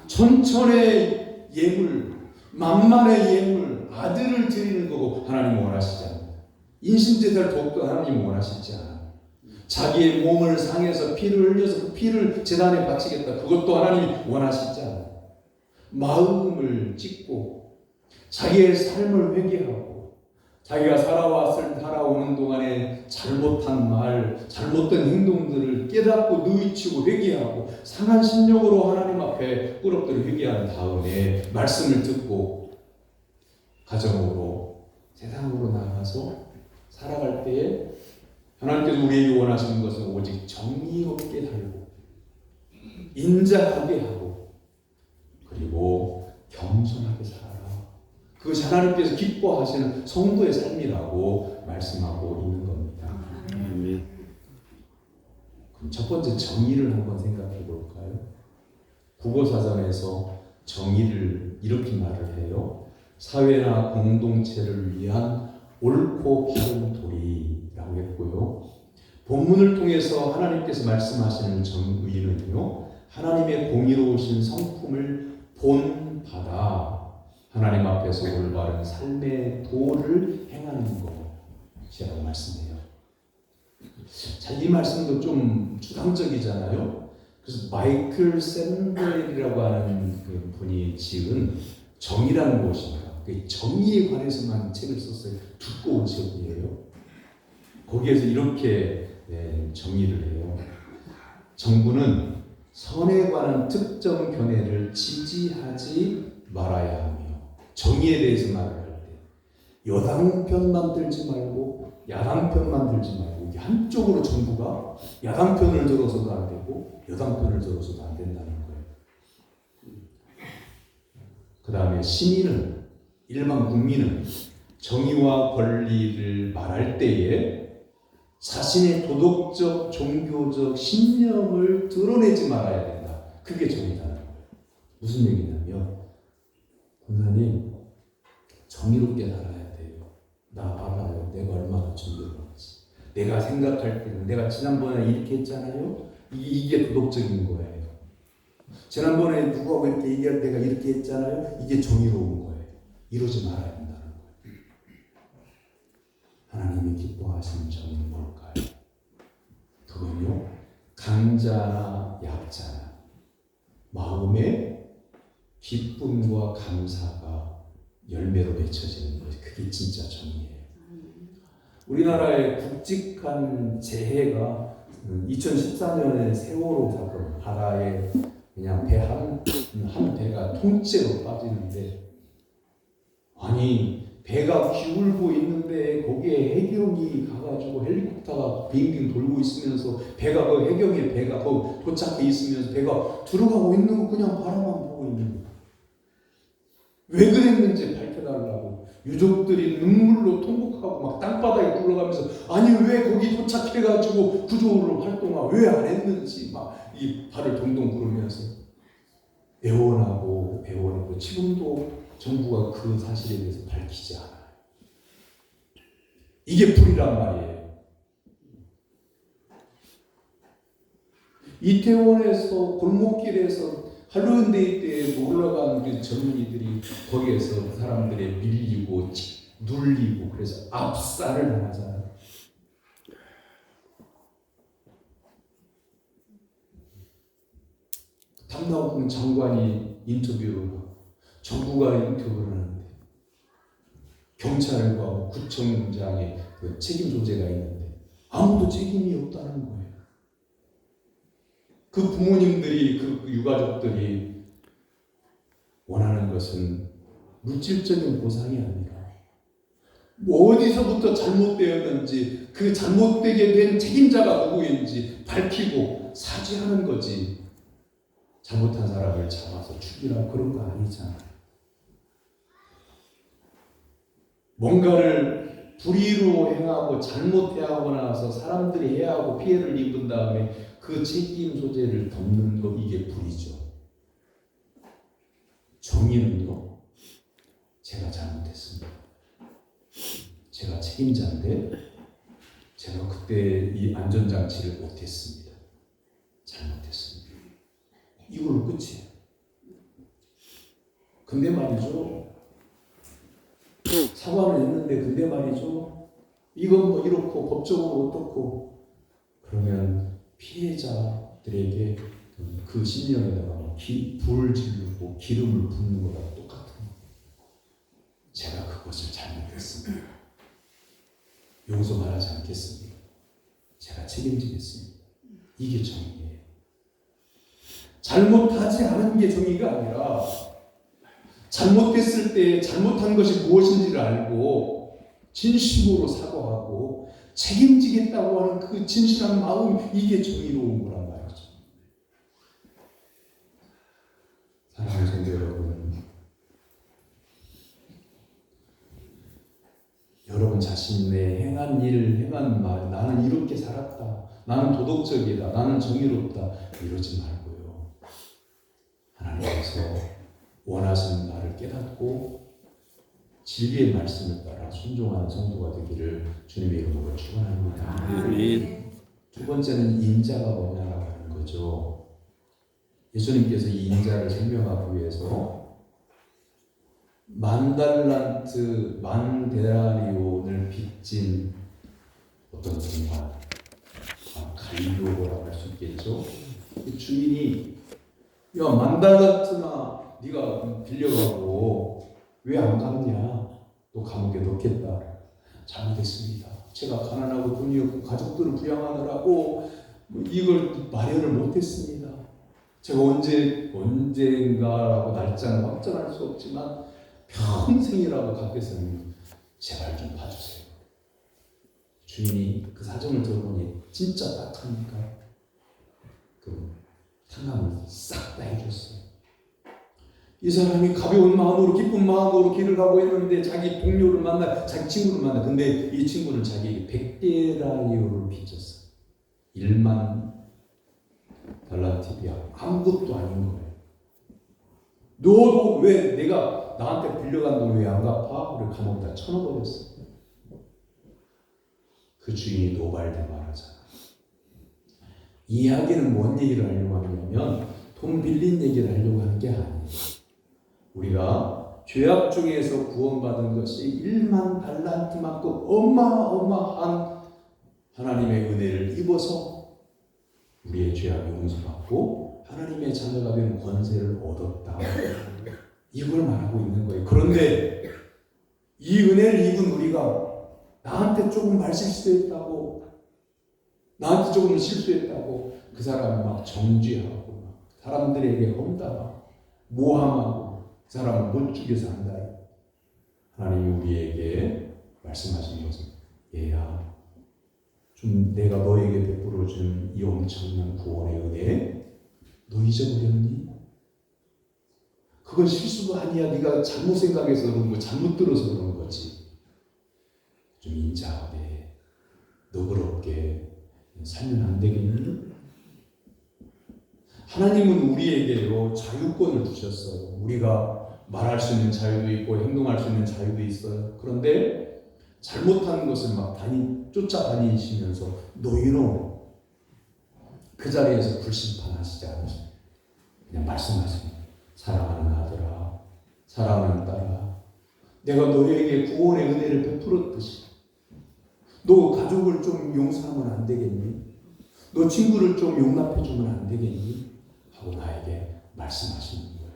[SPEAKER 1] 천천의 예물, 만만의 예물, 아들을 드리는 거고 하나님 원하시지 않습니다. 인신제사를 더욱더 하나님 원하시지 않아요. 자기의 몸을 상해서 피를 흘려서 그 피를 제단에 바치겠다. 그것도 하나님이 원하시지 않아요. 마음을 찢고 자기의 삶을 회개하고 자기가 살아오는 동안에 잘못한 말, 잘못된 행동들을 깨닫고 누이치고 회개하고 상한 심령으로 하나님 앞에 꿇어뜨려 회개한 다음에 말씀을 듣고 가정으로 세상으로 나가서 살아갈 때에 하나님께서 우리에게 원하시는 것은 오직 정의롭게 살고 인자하게 하고 그리고 겸손하게 살아라. 그것이 하나님께서 기뻐하시는 성도의 삶이라고 말씀하고 있는 겁니다.
[SPEAKER 2] 아멘.
[SPEAKER 1] 그럼 첫 번째 정의를 한번 생각해 볼까요? 국어사전에서 정의를 이렇게 말을 해요. 사회나 공동체를 위한 옳고 바른 도리라고 했고요. 본문을 통해서 하나님께서 말씀하시는 정의는요, 하나님의 공의로우신 성품을 본받아 하나님 앞에서 올바른 삶의 도를 행하는 것이라고 말씀해요. 자, 이 말씀도 좀 주관적이잖아요. 그래서 마이클 샌델이라고 하는 그 분이 지은 정의란 무엇인가, 그 정의에 관해서만 책을 썼어요. 두꺼운 책이에요. 거기에서 이렇게 정의를 해요. 정부는 선에 관한 특정 견해를 지지하지 말아야 하며, 정의에 대해서 말을 할 때 여당 편만 들지 말고 야당 편만 들지 말고, 이게 한쪽으로 정부가 야당 편을 들어서도 안 되고 여당 편을 들어서도 안 된다는 거예요. 그 다음에 시민은, 일반 국민은 정의와 권리를 말할 때에 자신의 도덕적, 종교적 신념을 드러내지 말아야 된다. 그게 정의다는 거예요. 무슨 얘기냐면, 권사님, 정의롭게 살아야 돼요. 나 봐봐요. 내가 얼마나 정의로운지. 내가 생각할 때는, 내가 지난번에 이렇게 했잖아요. 이게 도덕적인 거예요. 지난번에 누구하고 이렇게 얘기할 때 내가 이렇게 했잖아요. 이게 정의로운 거예요. 이러지 말아야 된다는 거예요. 하나님이 기뻐하시는 정의는 뭘까요? 그건요, 강자나 약자나 마음의 기쁨과 감사가 열매로 맺혀지는 것, 그게 진짜 정의예요. 우리나라의 굵직한 재해가 2014년에 세월호 사건, 바다에 그냥 배 한 배가 통째로 빠지는데, 아니 배가 기울고 있는데 거기에 해경이 가가지고 헬리콥터가 빙빙 돌고 있으면서 배가 그 해경의 배가 그 도착해 있으면서 배가 들어가고 있는 거 그냥 바라만 보고 있는 거예요. 왜 그랬는지 밝혀달라고 유족들이 눈물로 통곡하고 막 땅바닥에 굴러가면서, 아니 왜 거기 도착해가지고 구조를 활동하고 왜 안 했는지 막 이 발을 동동 구르면서 애원하고 지금도 정부가 그 사실에 대해서 밝히지 않아요. 이게 불이란 말이에요. 이태원에서 골목길에서 할로윈데이 때 올라간 그 젊은이들이 거기에서 사람들에 밀리고 눌리고 그래서 압살을 당하잖아요. 탐나온 장관이 인터뷰를 하고 정부가 인터뷰를 하는데 경찰과 구청장의 그 책임 소재가 있는데 아무도 책임이 없다는 거예요. 그 부모님들이, 그 유가족들이 원하는 것은 물질적인 보상이 아니라 뭐 어디서부터 잘못되었는지, 그 잘못되게 된 책임자가 누구인지 밝히고 사죄하는 거지, 잘못한 사람을 잡아서 죽이라 그런 거 아니잖아. 뭔가를 불의로 행하고 잘못하고 나서 사람들이 해하고 피해를 입은 다음에 그 책임 소재를 덮는 거, 이게 불의죠. 정의는요, 제가 잘못했습니다. 제가 책임자인데 제가 그때 이 안전장치를 못했습니다. 잘못했습니다. 이걸로 끝이에요. 근데 말이죠, 사과는 했는데 근데 말이죠, 이건 뭐 이렇고 법적으로 어떻고, 그러면 피해자들에게 그 신령에다가 불을 지르고 기름을 붓는 거랑 똑같은 거예요. 제가 그것을 잘못했습니다. 용서 말하지 않겠습니다. 제가 책임지겠습니다. 이게 정의예요. 잘못하지 않은 게 정의가 아니라 잘못했을 때 잘못한 것이 무엇인지를 알고 진심으로 사과하고 책임지겠다고 하는 그 진실한 마음, 이게 정의로운 거란 말이죠. 사랑하는 성도 여러분, 여러분 자신의 행한 일, 행한 말, 나는 이렇게 살았다, 나는 도덕적이다, 나는 정의롭다, 이러지 말고요, 하나님께서 원하시는 바를 깨닫고 진리의 말씀을 따라 순종하는 성도가 되기를 주님의 이름으로 축원합니다.
[SPEAKER 2] 아멘.
[SPEAKER 1] 두 번째는 인자가 뭐냐라고 하는 거죠. 예수님께서 이 인자를 설명하기 위해서 만 달란트, 만 데나리온을 빚진 어떤 동반, 갈리오라고 할 수 있겠죠. 그 주인이 야, 만 달란트나 네가 빌려가고 왜 안 갚냐? 또 감옥에 넣겠다. 잘못했습니다. 제가 가난하고 돈이 없고 가족들을 부양하느라고 이걸 마련을 못했습니다. 제가 언젠가라고 날짜는 확정할 수 없지만 평생이라고 갚겠습니다. 제발 좀 봐주세요. 주인이 그 사정을 들어보니 진짜 딱하니까 그 탕감을 싹 다 해줬어요. 이 사람이 가벼운 마음으로 기쁜 마음으로 길을 가고 있는데 자기 동료를 만나, 자기 친구를 만나. 근데 이 친구는 자기에게 100데나리온을 빚졌어. 1만 달란트비야. 아무것도 아닌 거예요. 너도 왜 내가 나한테 빌려간 돈 왜 안 갚아? 우리 감옥에다 쳐넣어버렸어. 그 주인이 노발대발하잖아. 이 이야기는 뭔 얘기를 하려고 하냐면 돈 빌린 얘기를 하려고 하는 게 아니에요. 우리가 죄악 중에서 구원받은 것이 1만 달란트만큼 어마어마한 하나님의 은혜를 입어서 우리의 죄악이 용서받고 하나님의 자녀가 되는 권세를 얻었다. 이걸 말하고 있는 거예요. 그런데 이 은혜를 입은 우리가 나한테 조금 말실수했다고, 나한테 조금 실수했다고 그 사람을 막 정죄하고 막 사람들에게 험담하고 모함하고 그 사람을 못 죽여서 한다. 하나님이 우리에게 말씀하신 것은 얘야, 좀 내가 너에게 베풀어 준 이 엄청난 구원의 은혜 너 잊어버렸니? 그건 실수가 아니야. 네가 잘못 생각해서 그런 거, 잘못 들어서 그런 거지. 좀 인자하게 너그럽게 살면 안 되겠니? 하나님은 우리에게요 자유권을 주셨어요. 우리가 말할 수 있는 자유도 있고 행동할 수 있는 자유도 있어요. 그런데 잘못하는 것을 막 쫓아다니시면서 너희는 그 자리에서 불심판하시지 않으시고 그냥 말씀하십니다. 사랑하는 아들아, 사랑하는 딸아, 내가 너희에게 구원의 은혜를 베풀었듯이 너 가족을 좀 용서하면 안 되겠니? 너 친구를 좀 용납해주면 안 되겠니? 하고 나에게 말씀하시는 거예요.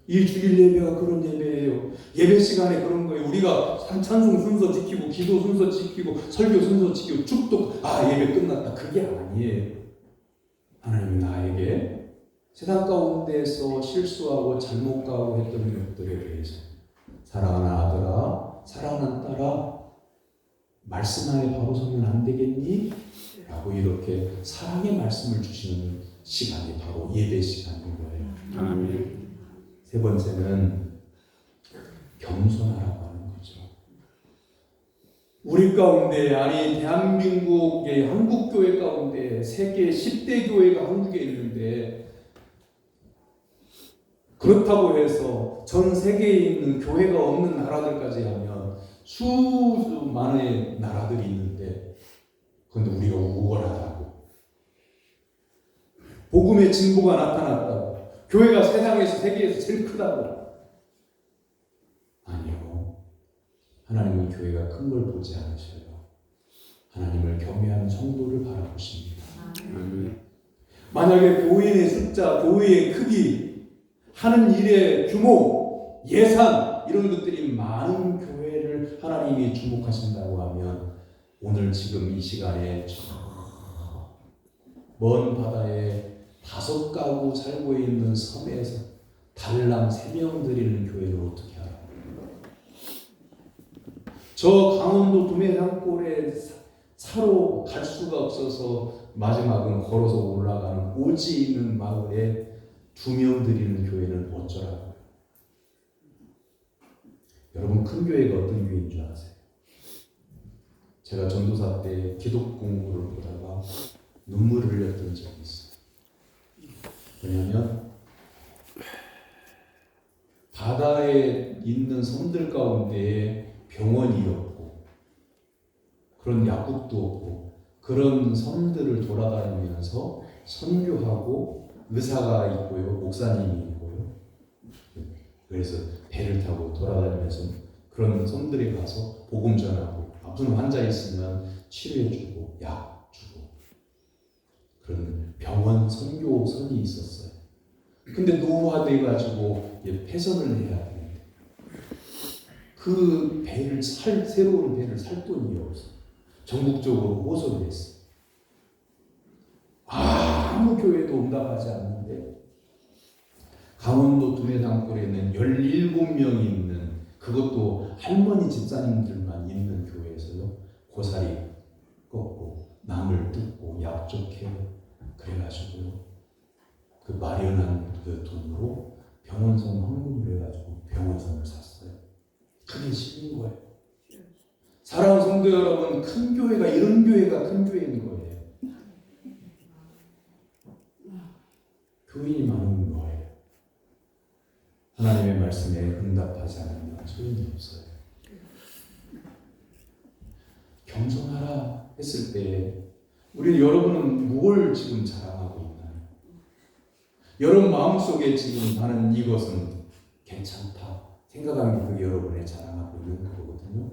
[SPEAKER 1] 이 주일 예배가 그런 예배예요. 예배 시간에 그런 거예요. 우리가 찬송 순서 지키고 기도 순서 지키고 설교 순서 지키고 축도 예배 끝났다. 그게 아니에요. 하나님이 나에게 세상 가운데서 실수하고 잘못 가고 했던 것들에 대해서 사랑하는 아들아, 사랑하는 딸아, 말씀 안에 바로 서면 안 되겠니? 라고 이렇게 사랑의 말씀을 주시는 시간이 바로 예배 시간인 거예요.
[SPEAKER 2] 아멘.
[SPEAKER 1] 세 번째는 겸손하라고 하는 거죠. 우리 가운데, 아니 대한민국의 한국교회 가운데 세계 10대 교회가 한국에 있는데, 그렇다고 해서 전 세계에 있는 교회가 없는 나라들까지 하면 수많은 나라들이 있는데, 그런데 우리가 우월하다고, 복음의 진보가 나타났다고, 교회가 세상에서 세계에서 제일 크다고. 아니요. 하나님은 교회가 큰 걸 보지 않으셔요. 하나님을 경외하는 성도를 바라보십니다. 만약에 교인의 숫자, 교회의 크기, 하는 일의 규모, 예산 이런 것들이 많은 교회를 하나님이 주목하신다고 하면 오늘 지금 이 시간에 먼 바다에 5가구 살고 있는 섬에서 달랑 3명 드리는 교회를 어떻게 알아요? 저 강원도 두메산골에 차로 갈 수가 없어서 마지막은 걸어서 올라가는 오지 있는 마을에 2명 드리는 교회는 어쩌라고요? 여러분, 큰 교회가 어떤 교회인 줄 아세요? 제가 전도사 때 기독 공부를 보다가 눈물을 흘렸던 적이 있어요. 왜냐하면 바다에 있는 섬들 가운데 병원이었고 그런 약국도 없고 그런 섬들을 돌아다니면서 선교하고 의사가 있고요, 목사님이 있고요. 그래서 배를 타고 돌아다니면서 그런 섬들에 가서 복음 전하고 아픈 환자 있으면 치료해주고 약 주고 그런 병원 선교선이 있었어요. 근데 노후화돼 가지고 폐선을 해야 되는데 그 배를 새로운 배를 살 돈이 없어. 전국적으로 호소를 했어. 아무 교회도 응답하지 않는데 강원도 두뇌장골에는 17명이 있는 그것도 할머니 집사님들만 있는 교회에서요. 고사리 꺾고 나물 뜯고 약족해요. 그래가지고요. 그 마련한 그 돈으로 병원선 헌금을 해가지고 병원선을 샀어요. 그게 신인 거예요. 사랑하는 성도 여러분, 큰 교회가 이런 교회가 큰 교회인 거예요. 교인이 많으면 뭐예요? 하나님의 말씀에 응답하지 않으면 소용이 없어요. 겸손하라 했을 때 우리 여러분은 뭘 지금 자랑하고 있나요? 여러분 마음속에 지금 나는 이것은 괜찮다 생각하는 게 그게 여러분의 자랑하고 있는 거거든요.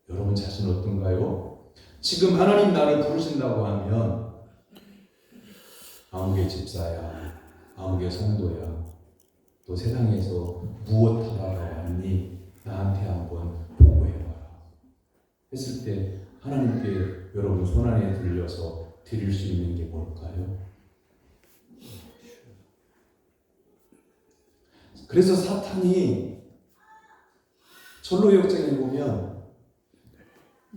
[SPEAKER 1] 여러분 자신 어떤가요? 지금 하나님 나를 부르신다고 하면 아무개 집사야, 아무개 성도야, 또 세상에서 무엇 하다가 왔니? 나한테 한번 보고해봐라 했을 때 하나님께 여러분 손안에 들려서 드릴 수 있는 게 뭘까요? 그래서 사탄이 전로 역정에 보면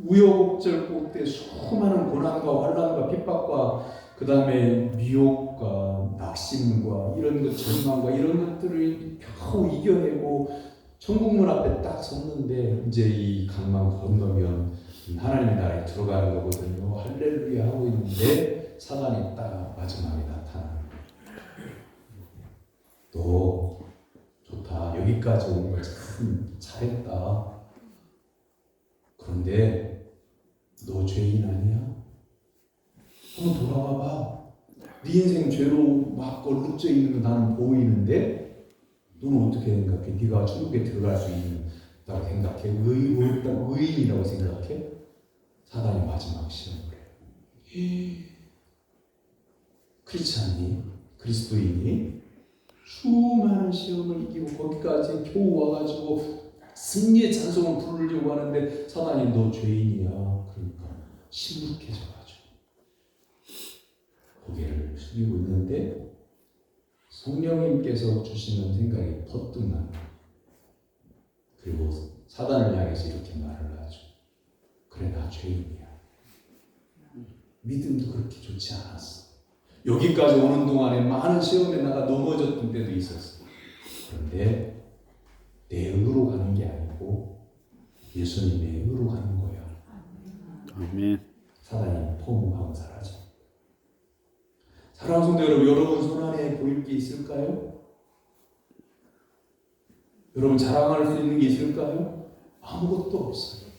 [SPEAKER 1] 우여곡절 가운데 수많은 고난과 환난과 핍박과 그 다음에 미혹과 낙심과 이런 것, 절망과 이런 것들을 겨우 이겨내고 천국문 앞에 딱 섰는데 이제 이 강만 건너면 하나님의 나라에 들어가는 거거든요. 할렐루야 하고 있는데 사단이 딱 마지막에 나타나는 거예요. 너 좋다. 여기까지 온 거 참 잘했다. 그런데 너 죄인 아니야? 한번 돌아와 봐. 네 인생 죄로 막 얼룩져 있는 거 나는 보이는데 너는 어떻게 생각해? 네가 천국에 들어갈 수 있다고 생각해? 의인이라고 생각해? 사단이 마지막 시험을 해요. 크리스찬이, 그리스도인이 수많은 시험을 이기고 거기까지 겨우 와가지고 승리의 찬송을 부르려고 하는데 사단이 너 죄인이야. 그러니까 심각해져가지고 고개를 숙이고 있는데 성령님께서 주시는 생각이 퍼뜩 나는 거예요. 그리고 사단을 향해서 이렇게 말을 하죠. 그래, 나 죄인이야. 믿음도 그렇게 좋지 않았어. 여기까지 오는 동안에 많은 시험에 나가 넘어졌던 때도 있었어. 그런데 내 의로 가는 게 아니고 예수님의 의로 가는 거야.
[SPEAKER 2] 아멘.
[SPEAKER 1] 사단이 포옹하고 사라져. 사랑하는 성도 여러분 손 안에 보일 게 있을까요? 여러분 자랑할 수 있는 게 있을까요? 아무것도 없어요.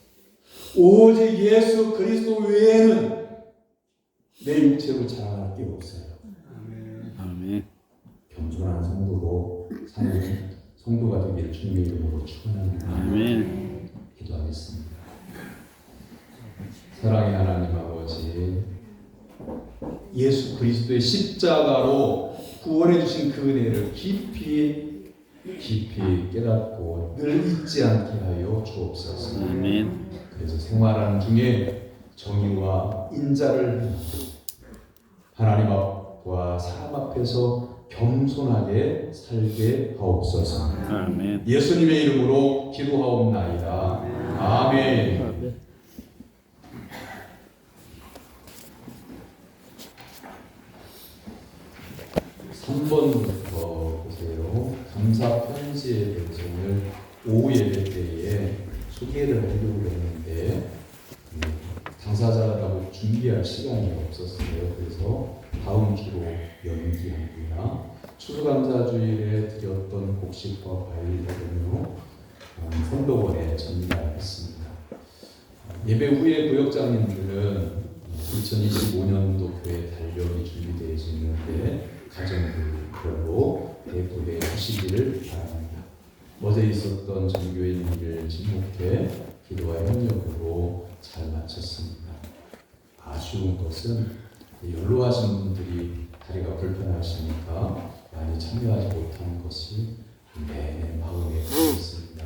[SPEAKER 1] 오직 예수 그리스도 외에는 내 육체로 자랑할 게 없어요.
[SPEAKER 2] 아멘.
[SPEAKER 1] 겸손한 성도로 사는 성도가 되기를 주님의 이름으로 축원합니다.
[SPEAKER 2] 아멘.
[SPEAKER 1] 기도하겠습니다. 사랑의 하나님 아버지, 예수 그리스도의 십자가로 구원해 주신 그 은혜를 깊이 깨닫고 늘 잊지 않게 하여 주옵소서.
[SPEAKER 2] 아멘.
[SPEAKER 1] 그래서 생활하는 중에 정의와 인자를 하나님 앞과 사람 앞에서 겸손하게 살게 하옵소서.
[SPEAKER 2] 아멘.
[SPEAKER 1] 예수님의 이름으로 기도하옵나이다. 아멘. 3번부터 보세요. 감사 편지의 배송을 오후 예배 때에 소개를 하려고 했는데 당사자라고 준비할 시간이 없었어요. 그래서 다음 주로 연기합니다. 추수감사주일에 드렸던 곡식과 과일들은요 성도원에 전달했습니다. 예배 후에 구역장님들은 2025년도 교회 달력이 준비되어 있는데 가정별로 대부해 주시기를 바랍니다. 어제 있었던 전교인 일을 지목해 기도와 협력으로 잘 마쳤습니다. 아쉬운 것은 연로하신 분들이 다리가 불편하시니까 많이 참여하지 못하는 것이 내 마음에 들었습니다.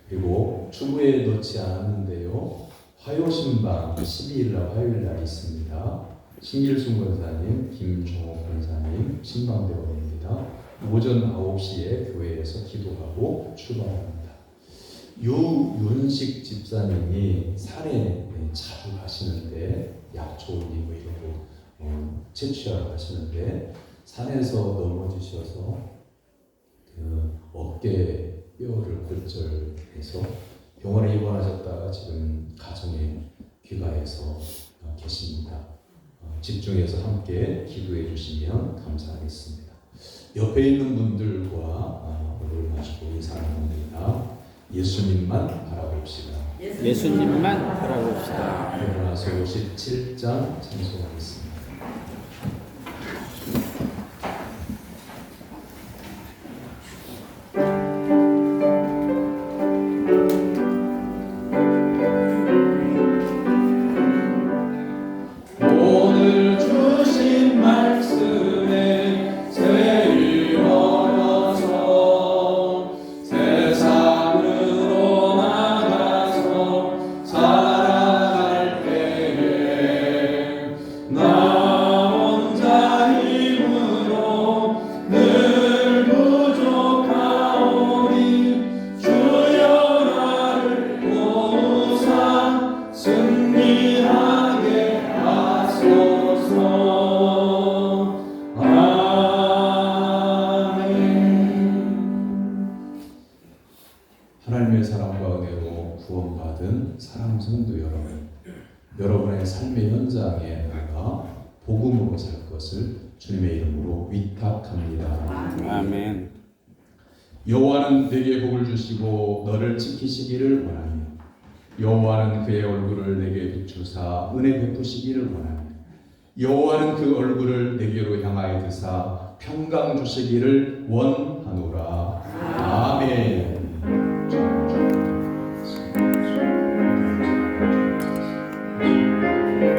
[SPEAKER 1] 그리고 추후에 넣지 않았는데요. 화요신방 12일날 화요일날 있습니다. 신길순 권사님, 김종호 권사님 신방대원입니다. 오전 9시에 교회에서 기도하고 출발합니다. 유윤식 집사님이 산에 자주 가시는데 약초니 뭐 이런 거 채취하러 가시는데 산에서 넘어지셔서 그 어깨 뼈를 골절해서 병원에 입원하셨다가 지금 가정에 귀가해서 계십니다. 집중해서 함께 기도해 주시면 감사하겠습니다. 옆에 있는 분들과 얼굴 마주고 인사 나눕니다. 예수님만 바라봅시다.
[SPEAKER 2] 예수님만 바라봅시다.
[SPEAKER 1] 일어나서 57장 찬송하겠습니다.
[SPEAKER 3] 오늘 주신 말씀에 제일 어려서 세상으로 나가서 살아갈 때에 나 혼자 힘으로 늘 부족하오니 주여 나를 도우사 승리하게
[SPEAKER 1] 하나님의 사랑과 은혜로 구원받은 사랑 성도 여러분, 여러분의 삶의 현장에 나가 복음으로 살 것을 주님의 이름으로 위탁합니다.
[SPEAKER 2] 아멘.
[SPEAKER 1] 여호와는 내게 복을 주시고 너를 지키시기를 원하며 여호와는 그의 얼굴을 내게 비추사 은혜 베푸시기를 원하며 여호와는 그 얼굴을 내게로 향하여 드사 평강 주시기를 원하옵나이다.